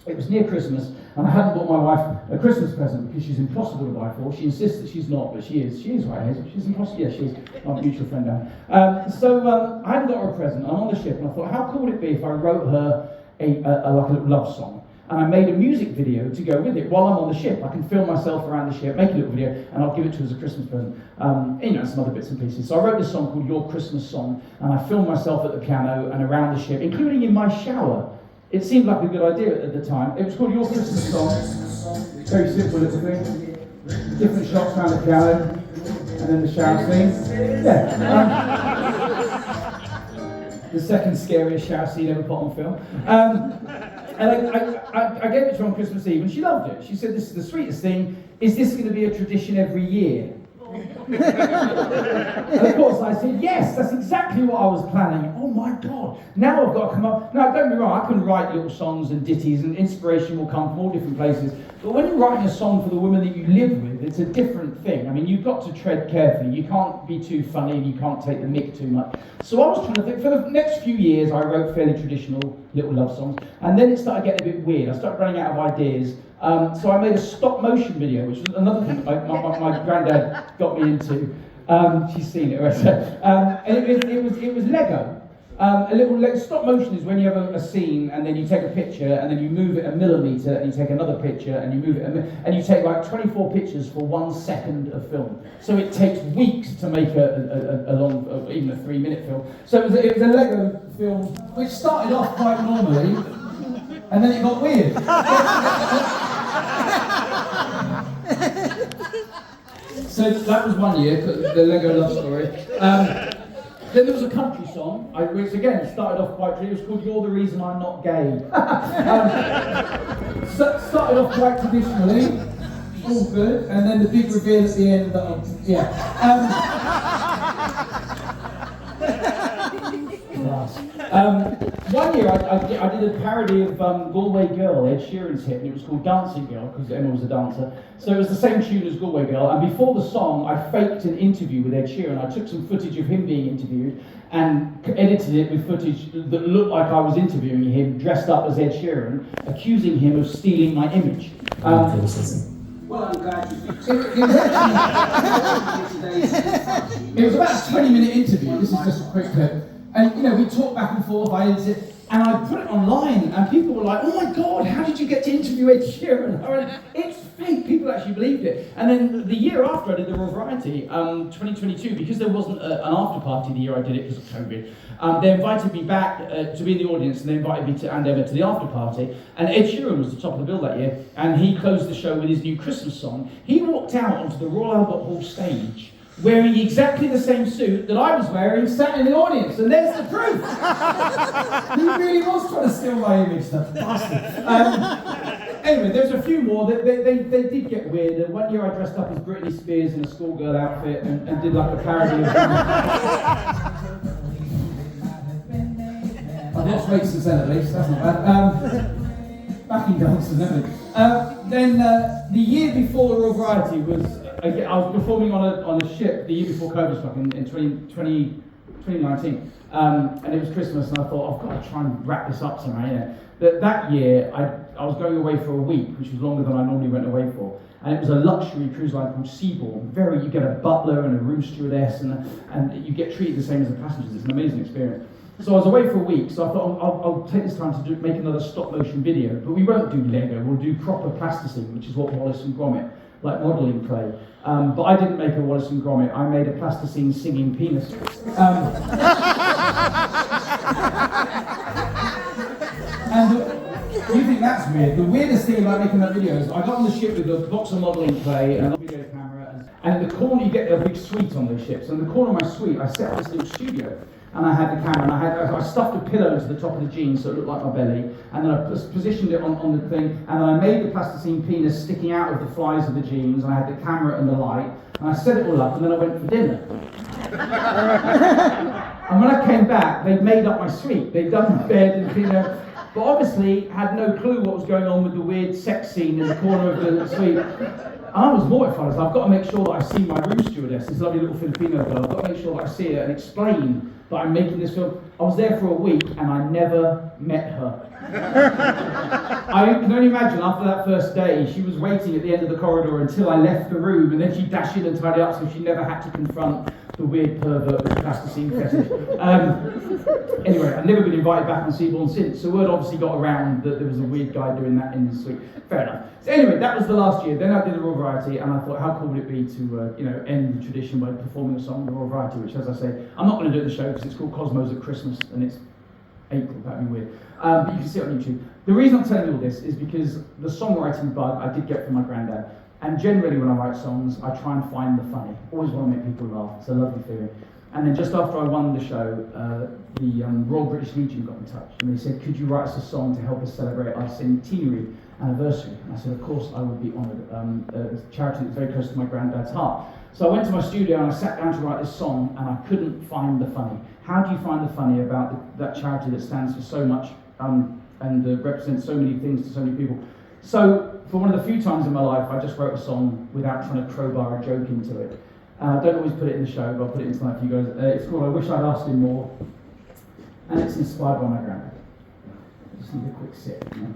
It was near Christmas, and I hadn't bought my wife a Christmas present because she's impossible to buy for. She insists that she's not, but she is. She is, right, Hazel? She's impossible. Yeah, she is. My mutual friend, Dan. So I hadn't got her a present. I'm on the ship, and I thought, how cool would it be if I wrote her like a love song? and I made a music video to go with it while I'm on the ship. I can film myself around the ship, make a little video, and I'll give it to her as a Christmas present. Some other bits and pieces. So I wrote this song called Your Christmas Song, and I filmed myself at the piano and around the ship, including in my shower. It seemed like a good idea at the time. It was called Your Christmas Song. Very simple little thing. Different shots around the piano, and then the shower scene. Yeah. The second scariest shower scene ever put on film. And I gave it to her on Christmas Eve, and she loved it. She said, "This is the sweetest thing. Is this going to be a tradition every year?" And of course I said, yes, that's exactly what I was planning. Oh my God, now I've got to come up. Now don't get me wrong, I can write little songs and ditties and inspiration will come from all different places. But when you're writing a song for the woman that you live with, it's a different thing. I mean, you've got to tread carefully. You can't be too funny and you can't take the mick too much. So I was trying to think, for the next few years I wrote fairly traditional little love songs, and then it started getting a bit weird. I started running out of ideas. So I made a stop motion video, which was another thing that my granddad got me into. She's seen it, right? And it was Lego. A little stop motion is when you have a scene and then you take a picture and then you move it a millimetre and you take another picture and you move it and you take like 24 pictures for 1 second of film. So it takes weeks to make a long, even a 3-minute film. So it was a Lego film which started off quite normally and then it got weird. So that was one year, the Lego love story. Then there was a country song, which again started off quite traditional. It was called You're the Reason I'm Not Gay. Started off quite traditionally, all good, and then the big reveal at the end that one year I did a parody of Galway Girl, Ed Sheeran's hit, and it was called Dancing Girl, because Emma was a dancer. So it was the same tune as Galway Girl, and before the song I faked an interview with Ed Sheeran. I took some footage of him being interviewed and edited it with footage that looked like I was interviewing him, dressed up as Ed Sheeran, accusing him of stealing my image. Well, I'm glad you It was about a 20-minute interview. This is just a quick clip. And, you know, we talked back and forth, I edited it, and I put it online, and people were like, oh my God, how did you get to interview Ed Sheeran? I went, it's fake, people actually believed it. And then the year after I did the Royal Variety, 2022, because there wasn't an after party the year I did it because of COVID, they invited me back to be in the audience, and they invited me and Emma to the after party, and Ed Sheeran was the top of the bill that year, and he closed the show with his new Christmas song. He walked out onto the Royal Albert Hall stage wearing exactly the same suit that I was wearing, sat in the audience, and there's the proof. He really was trying to steal my image, that bastard. Anyway, there's a few more. They did get weird. One year I dressed up as Britney Spears in a schoolgirl outfit and did like a parody of I've lost weight since then at least, that's not bad. Backing dancers and everything. Then the year before Royal Variety was, I was performing on a ship the year before COVID struck in 2019, and it was Christmas, and I thought, I've got to try and wrap this up somehow. Yeah. That year, I was going away for a week, which was longer than I normally went away for, and it was a luxury cruise line called Seabourn. You get a butler and a room stewardess, and you get treated the same as the passengers. It's an amazing experience. So I was away for a week, so I thought I'll take this time to make another stop motion video, but we won't do Lego, we'll do proper plasticine, which is what Wallace and Gromit, like modelling clay. But I didn't make a Wallace and Gromit, I made a plasticine singing penis. And you think that's weird? The weirdest thing about making that video is I got on the ship with a box of modelling clay and a video camera, and in the corner you get a big suite on those ships, and in the corner of my suite I set up this little studio. And I had the camera, and I stuffed a pillow into the top of the jeans so it looked like my belly, and then I positioned it on the thing, and then I made the plasticine penis sticking out of the flies of the jeans, and I had the camera and the light, and I set it all up, and then I went for dinner. And when I came back, they'd made up my suite. They'd done my bed, and but obviously had no clue what was going on with the weird sex scene in the corner of the suite. I was mortified. I've got to make sure that I see my room stewardess, this lovely little Filipino girl. I've got to make sure that I see her and explain that I'm making this film. I was there for a week and I never met her. I can only imagine after that first day, she was waiting at the end of the corridor until I left the room, and then she'd dash in and tidy up so she never had to confront the weird pervert with the plasticine fetish. Anyway, I've never been invited back on Seabourn since, so word obviously got around that there was a weird guy doing that in the suite. Fair enough. So anyway, that was the last year. Then I did the Royal Variety, and I thought, how cool would it be to end the tradition by performing a song in the Royal Variety, which, as I say, I'm not going to do at the show because it's called Cosmos at Christmas, and it's April, that'd be weird. But you can see it on YouTube. The reason I'm telling you all this is because the songwriting bug I did get from my granddad. And generally when I write songs, I try and find the funny. Always want to make people laugh. It's a lovely feeling. And then just after I won the show, the Royal British Legion got in touch. And they said, could you write us a song to help us celebrate our centenary anniversary? And I said, of course, I would be honoured. It's a charity that's very close to my granddad's heart. So I went to my studio and I sat down to write this song, and I couldn't find the funny. How do you find the funny about that charity that stands for so much and represents so many things to so many people? So, for one of the few times in my life, I just wrote a song without trying to crowbar a joke into it. I don't always put it in the show, but I'll put it in tonight for you guys. It's called I Wish I'd Asked Him More, and it's inspired by my granddad. Just need a quick sip. You know?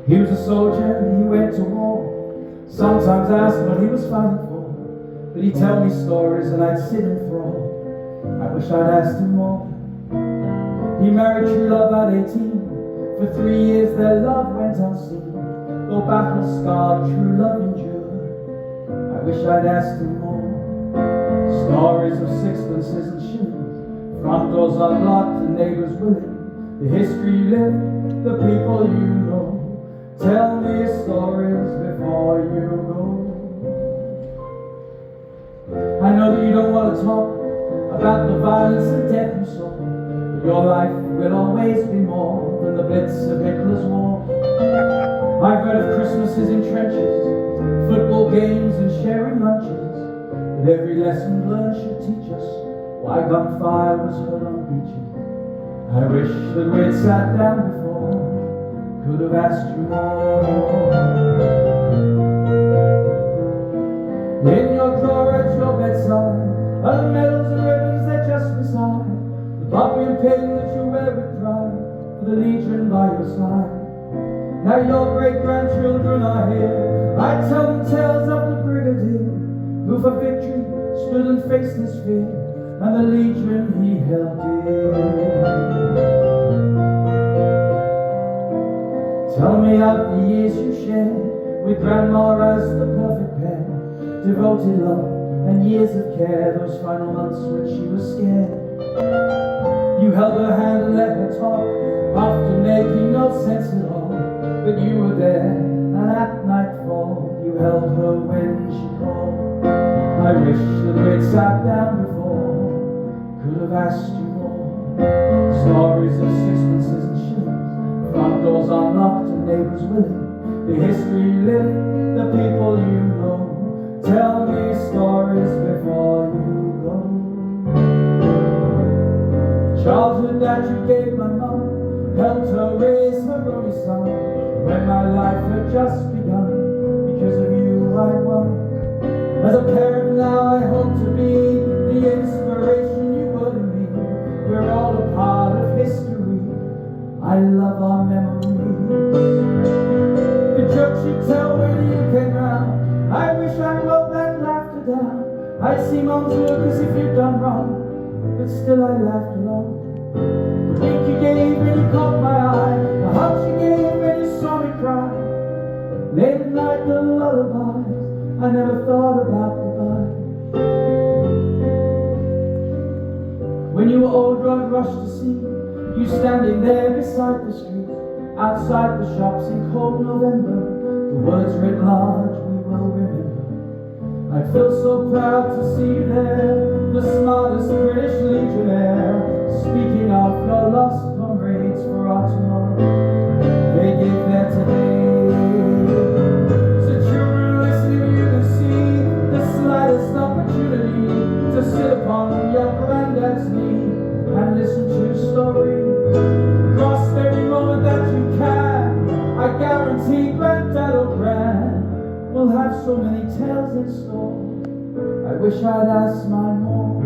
He was a soldier, he went to war. Sometimes I asked what he was fighting for, but he'd tell me stories and I'd sit enthralled. I wish I'd asked him more. He married true love at 18. For 3 years their love went unseen. Though battle scarred, true love endured. I wish I'd asked him more. Stories of sixpences and shillings, front doors unlocked and neighbours willing. The history you live, the people you know. Tell me your stories before you go. I know that you don't want to talk about the violence and death you saw, but your life will always be more than the blitz of Hitler's war. I've read of Christmases in trenches, football games and sharing lunches, but every lesson learned should teach us why gunfire was heard on beaches. I wish that we'd sat down before, could have asked you more. In your drawer at your bedside are the medals and ribbons they're just beside the poppy and pin that you wear with pride for the Legion by your side. Now your great-grandchildren are here. I tell them tales of the brigadier who for victory stood and faced his fear, and the Legion he held dear. Tell me of the years you shared with Grandma as the perfect pair, devoted love and years of care, those final months when she was scared. You held her hand and let her talk, often making no sense at all, but you were there, and at nightfall you held her when she called. I wish that we'd sat down before, could have asked you more. Stories of sixpences and shillings, front doors unlocked and neighbours willing. The history you live, the people you know. Tell me stories before you go. Childhood that you gave my mom helped her raise her only son. When my life had just begun, because of you I won. As a parent now I hope to be the inspiration you were to me. We're all a part of history, I love our memories. The jokes you tell when you came round, I wish I wrote that laughter down. I'd see Mom's look as if you'd done wrong, but still I laughed along. The wink you gave when you caught my eye, the hug you gave when you saw me cry. Late at night the lullabies, I never thought about goodbye. When you were old, I'd rush to see you standing there beside the street, outside the shops in cold November. The words writ large we will remember. I'd feel so proud to see you there, the smartest British Legionnaire, speaking of your lost comrades for our tomorrow. They give their today. So children listening, you can see the slightest opportunity to sit upon your granddad's knee and listen to his story. Grasp every moment that you can. I guarantee Granddad or Gran will have so many tales in store. I wish I'd asked mine more.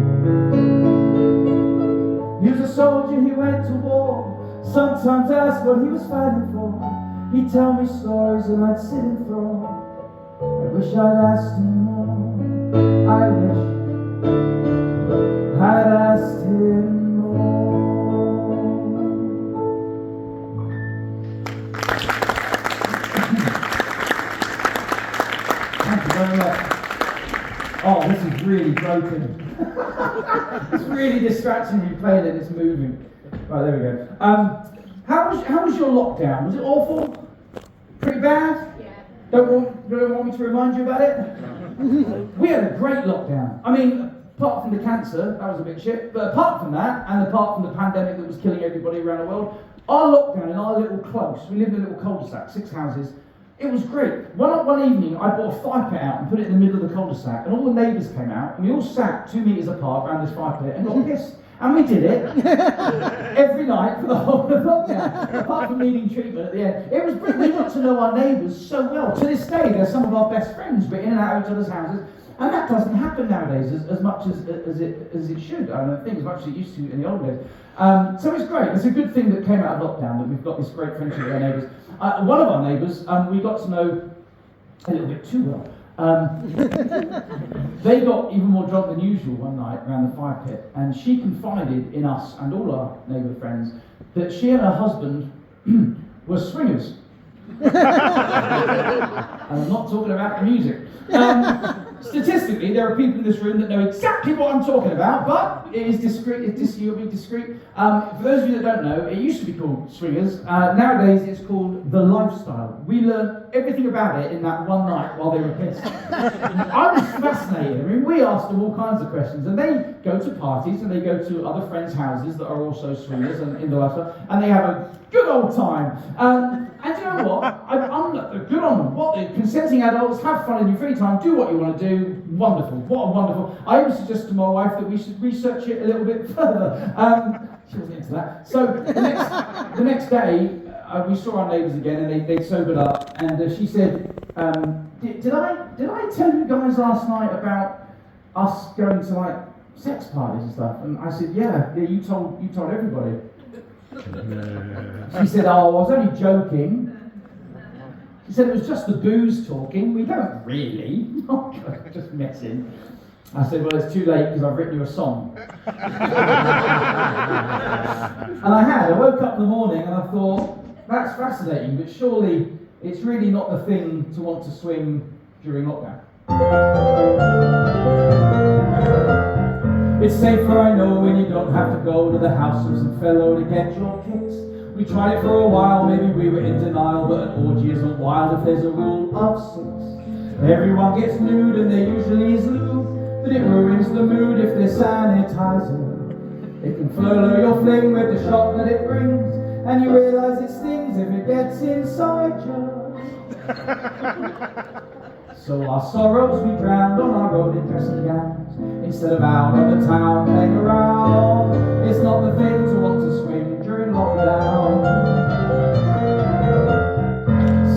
He was a soldier, he went to war. Sometimes ask what he was fighting for. He'd tell me stories and I'd sit in thrall. I wish I'd asked him more. I wish I'd asked him more. Thank you very much. Oh, this is really broken. It's really distracting you playing it, it's moving. Right, there we go. How was your lockdown? Was it awful? Pretty bad? Yeah. Don't want me to remind you about it? We had a great lockdown. I mean, apart from the cancer, that was a bit shit, but apart from that, and apart from the pandemic that was killing everybody around the world, our lockdown in our little close, we lived in a little cul-de-sac, 6 houses, it was great. One evening, I brought a fire pit out and put it in the middle of the cul-de-sac, and all the neighbours came out, and we all sat 2 metres apart around this fire pit and got pissed. And we did it every night for the whole of lockdown, apart from needing treatment at the end. It was brilliant. We got to know our neighbours so well. To this day, they're some of our best friends. We're in and out of each other's houses. And that doesn't happen nowadays as much as it should. I don't think as much as it used to in the old days. So it's great. It's a good thing that came out of lockdown, that we've got this great friendship with our neighbours. One of our neighbours, we got to know a little bit too well. They got even more drunk than usual one night around the fire pit, and she confided in us and all our neighbour friends that she and her husband were swingers. And I'm not talking about the music. Statistically, there are people in this room that know exactly what I'm talking about, but it is discreet. You'll be discreet. For those of you that don't know, it used to be called swingers. Nowadays, it's called the lifestyle. We learned everything about it in that one night while they were pissed. I was fascinated. I mean, we asked them all kinds of questions, and they go to parties and they go to other friends' houses that are also swingers and in the lifestyle, and they have a good old time. And you know what? I'm good on them. What, consenting adults, have fun in your free time, do what you want to do. Wonderful. What a wonderful. I even suggested to my wife that we should research it a little bit further. She wasn't into that. So the next day, we saw our neighbours again, and they sobered up. And she said, "Did I tell you guys last night about us going to like sex parties and stuff?" And I said, "Yeah. You told everybody." She said, "Oh, I was only joking." She said, "It was just the booze talking. We don't really." Oh, God, just messing. I said, "Well, it's too late because I've written you a song." And I woke up in the morning and I thought, that's fascinating, but surely it's really not the thing to want to swing during lockdown. It's safer, I know, when you don't have to go to the house of some fellow to get your kicks. We tried it for a while, maybe we were in denial, but an orgy isn't wild if there's a rule of 6. Everyone gets nude and there usually is lube, but it ruins the mood if there's sanitizer. It can furlough your fling with the shock that it brings, and you realise it stings if it gets inside you. So our sorrows we drowned on our own in dressing gowns, instead of out on the town playing around. It's not the thing to want to swing during lockdown.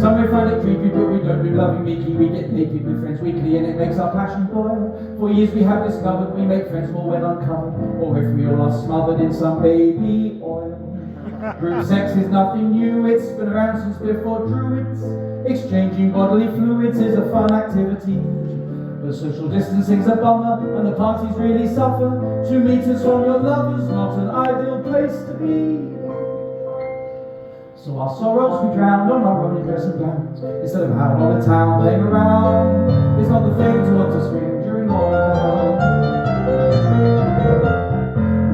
Some may find it creepy, but we don't do loving meeky. We get naked with friends weekly and it makes our passion boil. For years we have discovered we make friends more when uncovered, or if we all are smothered in some baby oil. Group sex is nothing new, it's been around since before Druids. Exchanging bodily fluids is a fun activity, but social distancing's a bummer and the parties really suffer. 2 meters from your lovers, not an ideal place to be. So our sorrows we drowned on our own dressing gowns, instead of out on the town playing around. It's not the thing to want to swing during lockdown.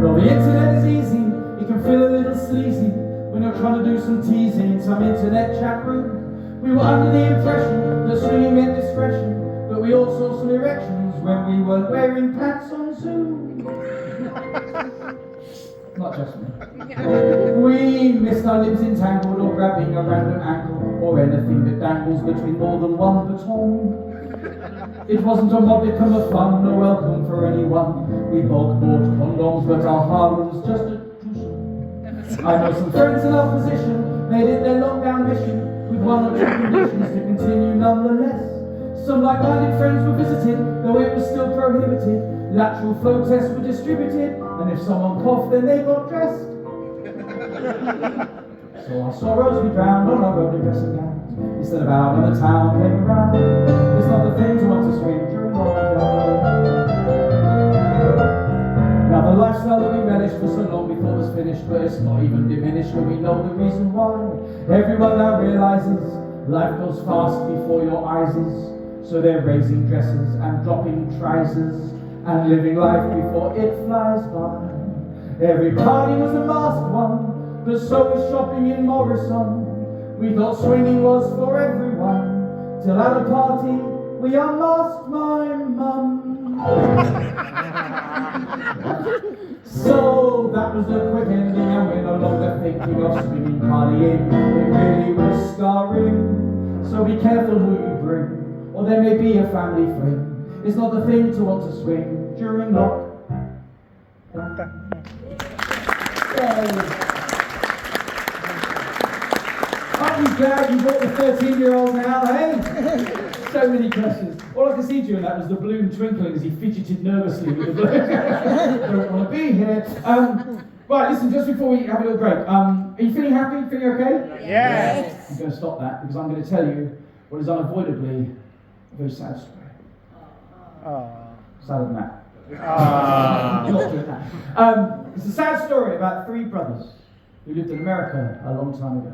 Well, the internet is easy, it can feel a little sleazy when you're trying to do some teasing in some internet chat room. We were under the impression that swinging meant discretion, but we all saw some erections when we weren't wearing pants on Zoom. Not just me. We missed our lips entangled, or grabbing a random ankle, or anything that dangles between more than one baton. It wasn't a modicum of fun, no welcome for anyone. We bulk bought condoms, but our heart was just a twosome. I know some friends in our position made it their lockdown mission, with 1 or 2 conditions to continue nonetheless. Some like-minded friends were visited, though it was still prohibited. Lateral flow tests were distributed, and if someone coughed, then they got dressed. So our sorrows we drowned on our road dressing gowns. Instead of out when the town came around, it's not the thing to want to swing during lockdown. Now the lifestyle that we relished for so long we thought was finished, but it's not even diminished when we know the reason why. Everyone now realizes life goes fast before your eyes is. So they're raising dresses and dropping trousers and living life before it flies by. Every party was a masked one, but so was shopping in Morrison. We thought swinging was for everyone, till at a party we unmasked my mum. So that was the quick ending, and we're no longer thinking of swinging partying. It really was scarring. So be careful who you bring, or there may be a family fling. It's not the thing to want to swing during lockdown. Aren't you glad you brought the 13-year-old now, eh? So many questions. All I could see during that was the balloon twinkling as he fidgeted nervously with the balloon. Don't want to be here. Right, listen, just before we have a little break, are you feeling happy? Feeling okay? Yes. I'm going to stop that because I'm going to tell you what is unavoidably a very sad story. Sadder than that. Not doing that. It's a sad story about three brothers who lived in America a long time ago.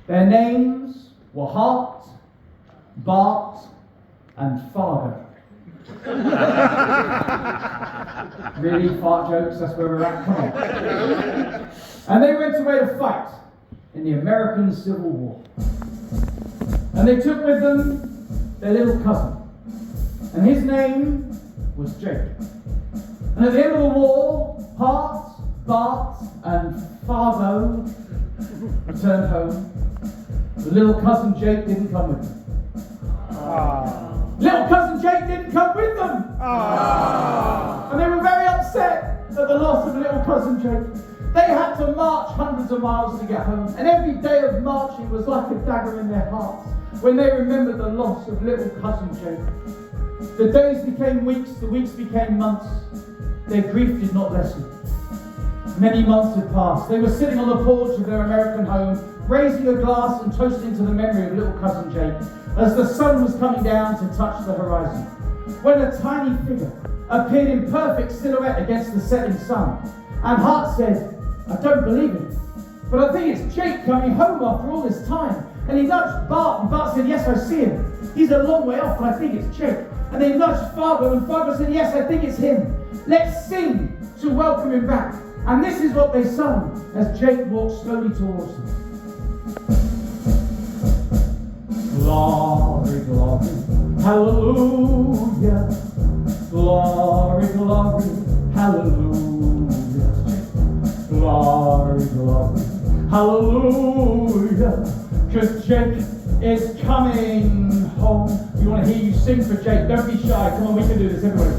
Their names were Hart, Bart, and Fargo. Really, fart jokes? That's where we're at? Come on. And they went away to fight in the American Civil War. And they took with them their little cousin. And his name was Jake. And at the end of the war, Hart, Bart, and Fargo returned home. The little cousin Jake didn't come with them. Little cousin Jake didn't come with them. And they were very upset at the loss of little cousin Jake. They had to march hundreds of miles to get home. And every day of marching was like a dagger in their hearts when they remembered the loss of little cousin Jake. The days became weeks, the weeks became months. Their grief did not lessen. Many months had passed. They were sitting on the porch of their American home, raising a glass and toasting to the memory of little cousin Jake, as the sun was coming down to touch the horizon, when a tiny figure appeared in perfect silhouette against the setting sun. And Hart said, "I don't believe it, but I think it's Jake coming home after all this time." And he nudged Bart, and Bart said, "Yes, I see him. He's a long way off, but I think it's Jake." And they nudged Fargo, and Fargo said, "Yes, I think it's him. Let's sing to welcome him back." And this is what they sung as Jake walked slowly towards them. Glory, glory, hallelujah. Glory, glory, hallelujah. Glory, glory, hallelujah. 'Cause Jake is coming home. We want to hear you sing for Jake. Don't be shy. Come on, we can do this, everybody.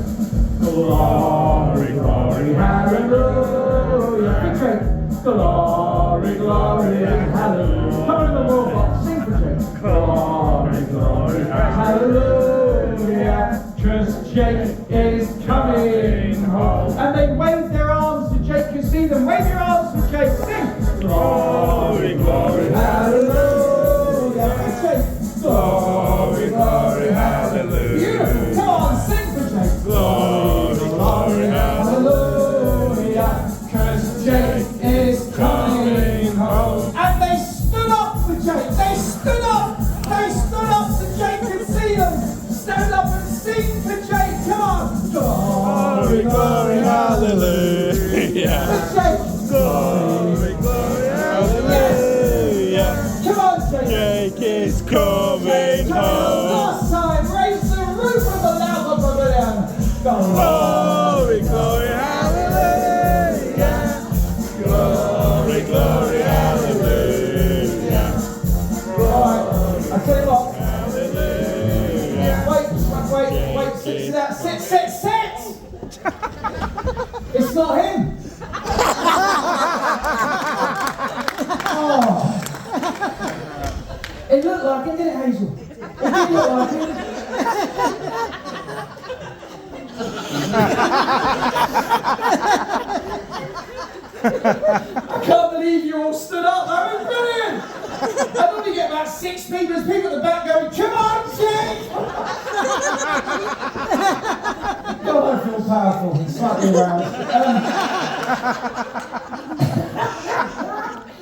Glory, glory, hallelujah. Big Jake. Glory, glory, hallelujah. Come on in the world box. Sing for Jake. Glory, glory, hallelujah. 'Cause Jake is coming home. And they wave their arms to Jake. You see them. Wave your arms to Jake. Sing. Glory, glory, hallelujah. Jake. Glory, glory, hallelujah. Beautiful. Come on, sing for Jake. Glory, glory, hallelujah. 'Cause Jake is coming home. And they stood up for Jake. They stood up. They stood up so Jake could see them. Stand up and sing for Jake. Come on. Glory, glory, hallelujah. For Jake. Glory, glory, hallelujah. Come on, Jake. Jake is coming home. Last time, raise the roof of the lava pavilion. Glory, glory, hallelujah. Glory, glory, hallelujah. Right, I tell you what. Hallelujah. Wait, sit that. Sit. It's not him. Oh. It looked like it, didn't it, Hazel? It did look like it. I can't believe you all stood up. That was brilliant. I normally get about 6 people. There's people at the back going, come on, Jake! God, I feel powerful and slightly aroused.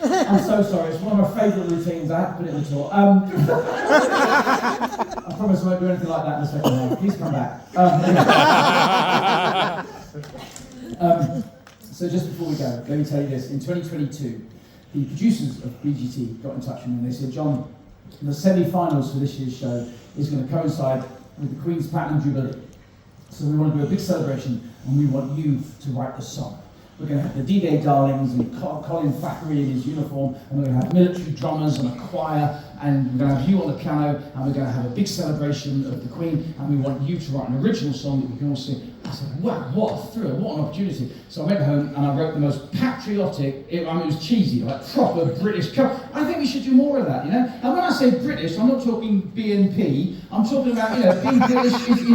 I'm so sorry, it's one of my favourite routines. I have to put it in the tour. I promise I won't do anything like that in the second half. Please come back. So just before we go, let me tell you this. In 2022, the producers of BGT got in touch with me and they said, John, the semi-finals for this year's show is going to coincide with the Queen's Platinum Jubilee. So we want to do a big celebration and we want you to write the song. We're going to have the D-Day Darlings and Colin Thackeray in his uniform, and we're going to have military drummers and a choir, and we're going to have you on the piano, and we're going to have a big celebration of the Queen, and we want you to write an original song that we can all sing. I said, wow, what a thrill, what an opportunity. So I went home and I wrote the most patriotic, it was cheesy, like proper British. I think we should do more of that, you know? And when I say British, I'm not talking BNP, I'm talking about, you know, being British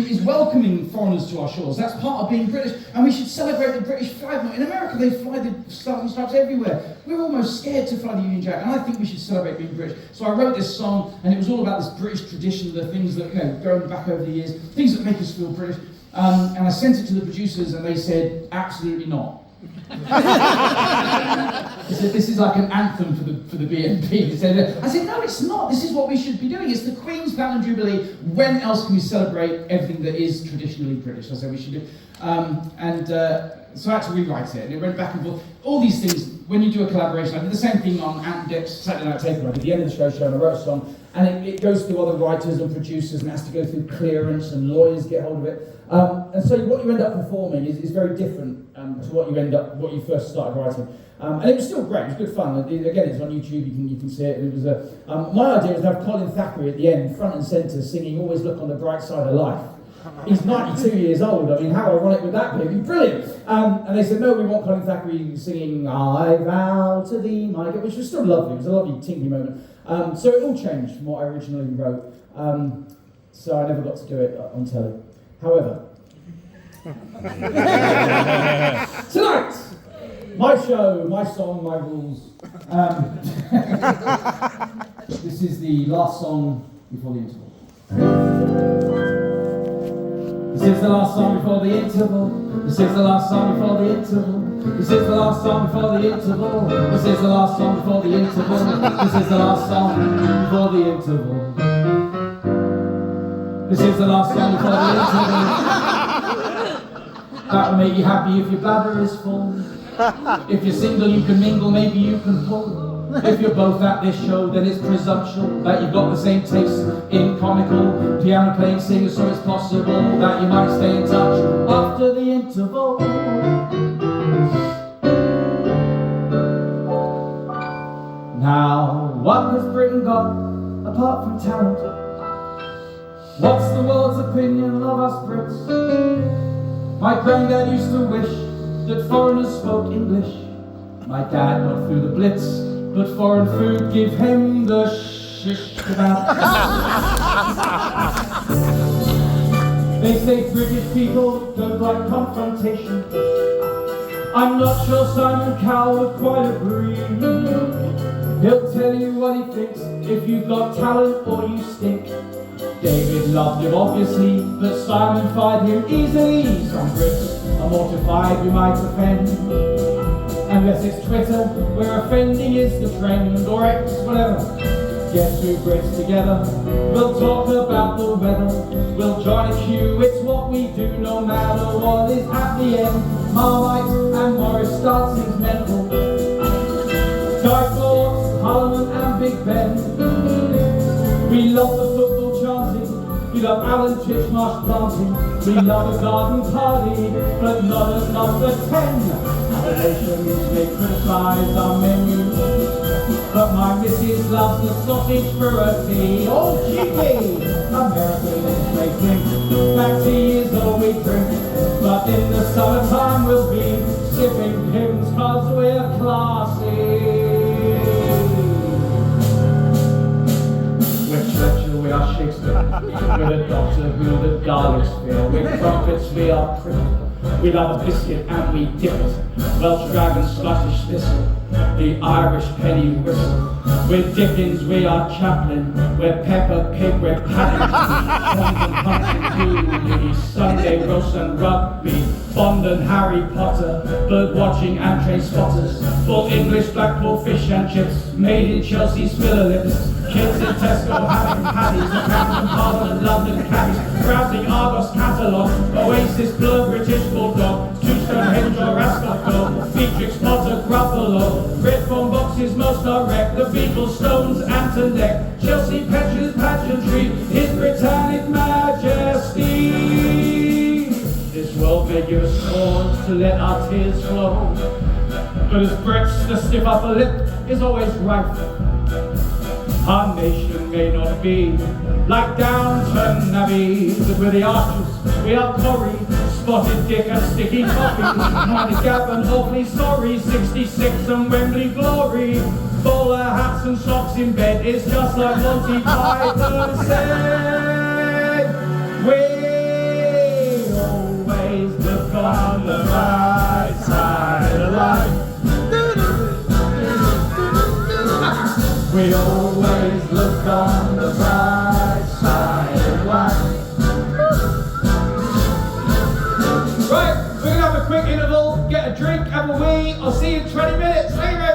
is welcoming foreigners to our shores. That's part of being British, and we should celebrate the British flag. In America, they fly the Stars and Stripes everywhere. We're almost scared to fly the Union Jack, and I think we should celebrate being British. So I wrote this song, and it was all about this British tradition, the things that, you know, going back over the years, things that make us feel British. And I sent it to the producers, and they said, absolutely not. They said, this is like an anthem for the BNP. I said, no, it's not. This is what we should be doing. It's the Queen's Platinum Jubilee. When else can we celebrate everything that is traditionally British? I said we should do. So I had to rewrite it, and it went back and forth. All these things, when you do a collaboration, I did the same thing on Ant and Dec's Saturday Night Takeover. I did the end of the show, and I wrote a song, and it goes through other writers and producers, and has to go through clearance, and lawyers get hold of it. And so what you end up performing is very different to what you first started writing. And it was still great, it was good fun. Again, it's on YouTube, you can see it. It was my idea was to have Colin Thackeray at the end, front and centre, singing Always Look on the Bright Side of Life. He's 92 years old. I mean, how ironic would that be? It'd be brilliant. And they said, no, we want Colin Thackeray singing I vow to thee, my God, which was still lovely. It was a lovely tinkly moment. So it all changed from what I originally wrote. So I never got to do it on telly. However, tonight, my show, my song, my rules. This is the last song before the interval. This is the last song before the interval. This is the last song before the interval. This is the last song before the interval. This is the last song before the interval. This is the last song before the interval. This is the last song before the interval. That will make you happy if your bladder is full. If you're single, you can mingle, maybe you can pull. If you're both at this show, then it's presumptual that you've got the same taste in comical piano playing singers, so it's possible that you might stay in touch after the interval. Now, what has Britain got apart from talent? What's the world's opinion of us Brits? My granddad used to wish that foreigners spoke English. My dad went through the Blitz, but foreign food give him the shish kebab. They say British people don't like confrontation. I'm not sure Simon Cowell would quite agree. He'll tell you what he thinks if you've got talent or you stink. David loved him obviously, but Simon fired him easily. Some Brits are mortified we might offend. Unless it's Twitter, where offending is the trend, or X, whatever. Get two Brits together, we'll talk about the weather. We'll join a queue, it's what we do no matter what is at the end. Marmite and Morris starts his mental. Guy Fawkes, Parliament and Big Ben. We love the football chanting, we love Alan Titchmarsh planting. We love a garden party, but not as number 10. The nations may criticise our menu, but my missus loves the sausage for a tea. Oh, GP! Americans may drink, black tea is all we drink, but in the summertime we'll be sipping Pimm's cause we're classy. We're Churchill, we are Shakespeare, we're the Doctor Who, the Daleks fear, we're trumpets, we are critical. We love a biscuit and we dip it. Welsh dragon, Scottish thistle, the Irish penny whistle. We're Dickens, we are Chaplin. We're Peppa Pig, we're Paddington. Punch and Julie, Sunday roast and rugby. Bond and Harry Potter, bird watching and train spotters. Full English Blackpool fish and chips, made in Chelsea's filler lips. Kids in Tesco having patties, Camden Parliament, London cabbies. Browsing Argos catalogue, Oasis Blur, British Bulldog. Tombstone Hedgerow, Ascot Gold, Beatrix Potter, Gruffalo. Red phone boxes, most direct. The Beatles, Stones, Anton Deck. Chelsea Petra's pageantry, His Britannic Majesty. This world may give us cause to let our tears flow, but as Brits, the stiff upper lip is always rife. Our nation may not be like Downton Abbey, but we're the Archers, we are Corrie, Spotted Dick and Sticky Coffee, Money Gap and Awfully Sorry, 66 and Wembley Glory, bowler hats and socks in bed, it's just like Monty Python said. We always look on the right side of life. We always look on the bright side of life. Right, we're gonna have a quick interval, get a drink, have a wee. I'll see you in 20 minutes. Stay ready.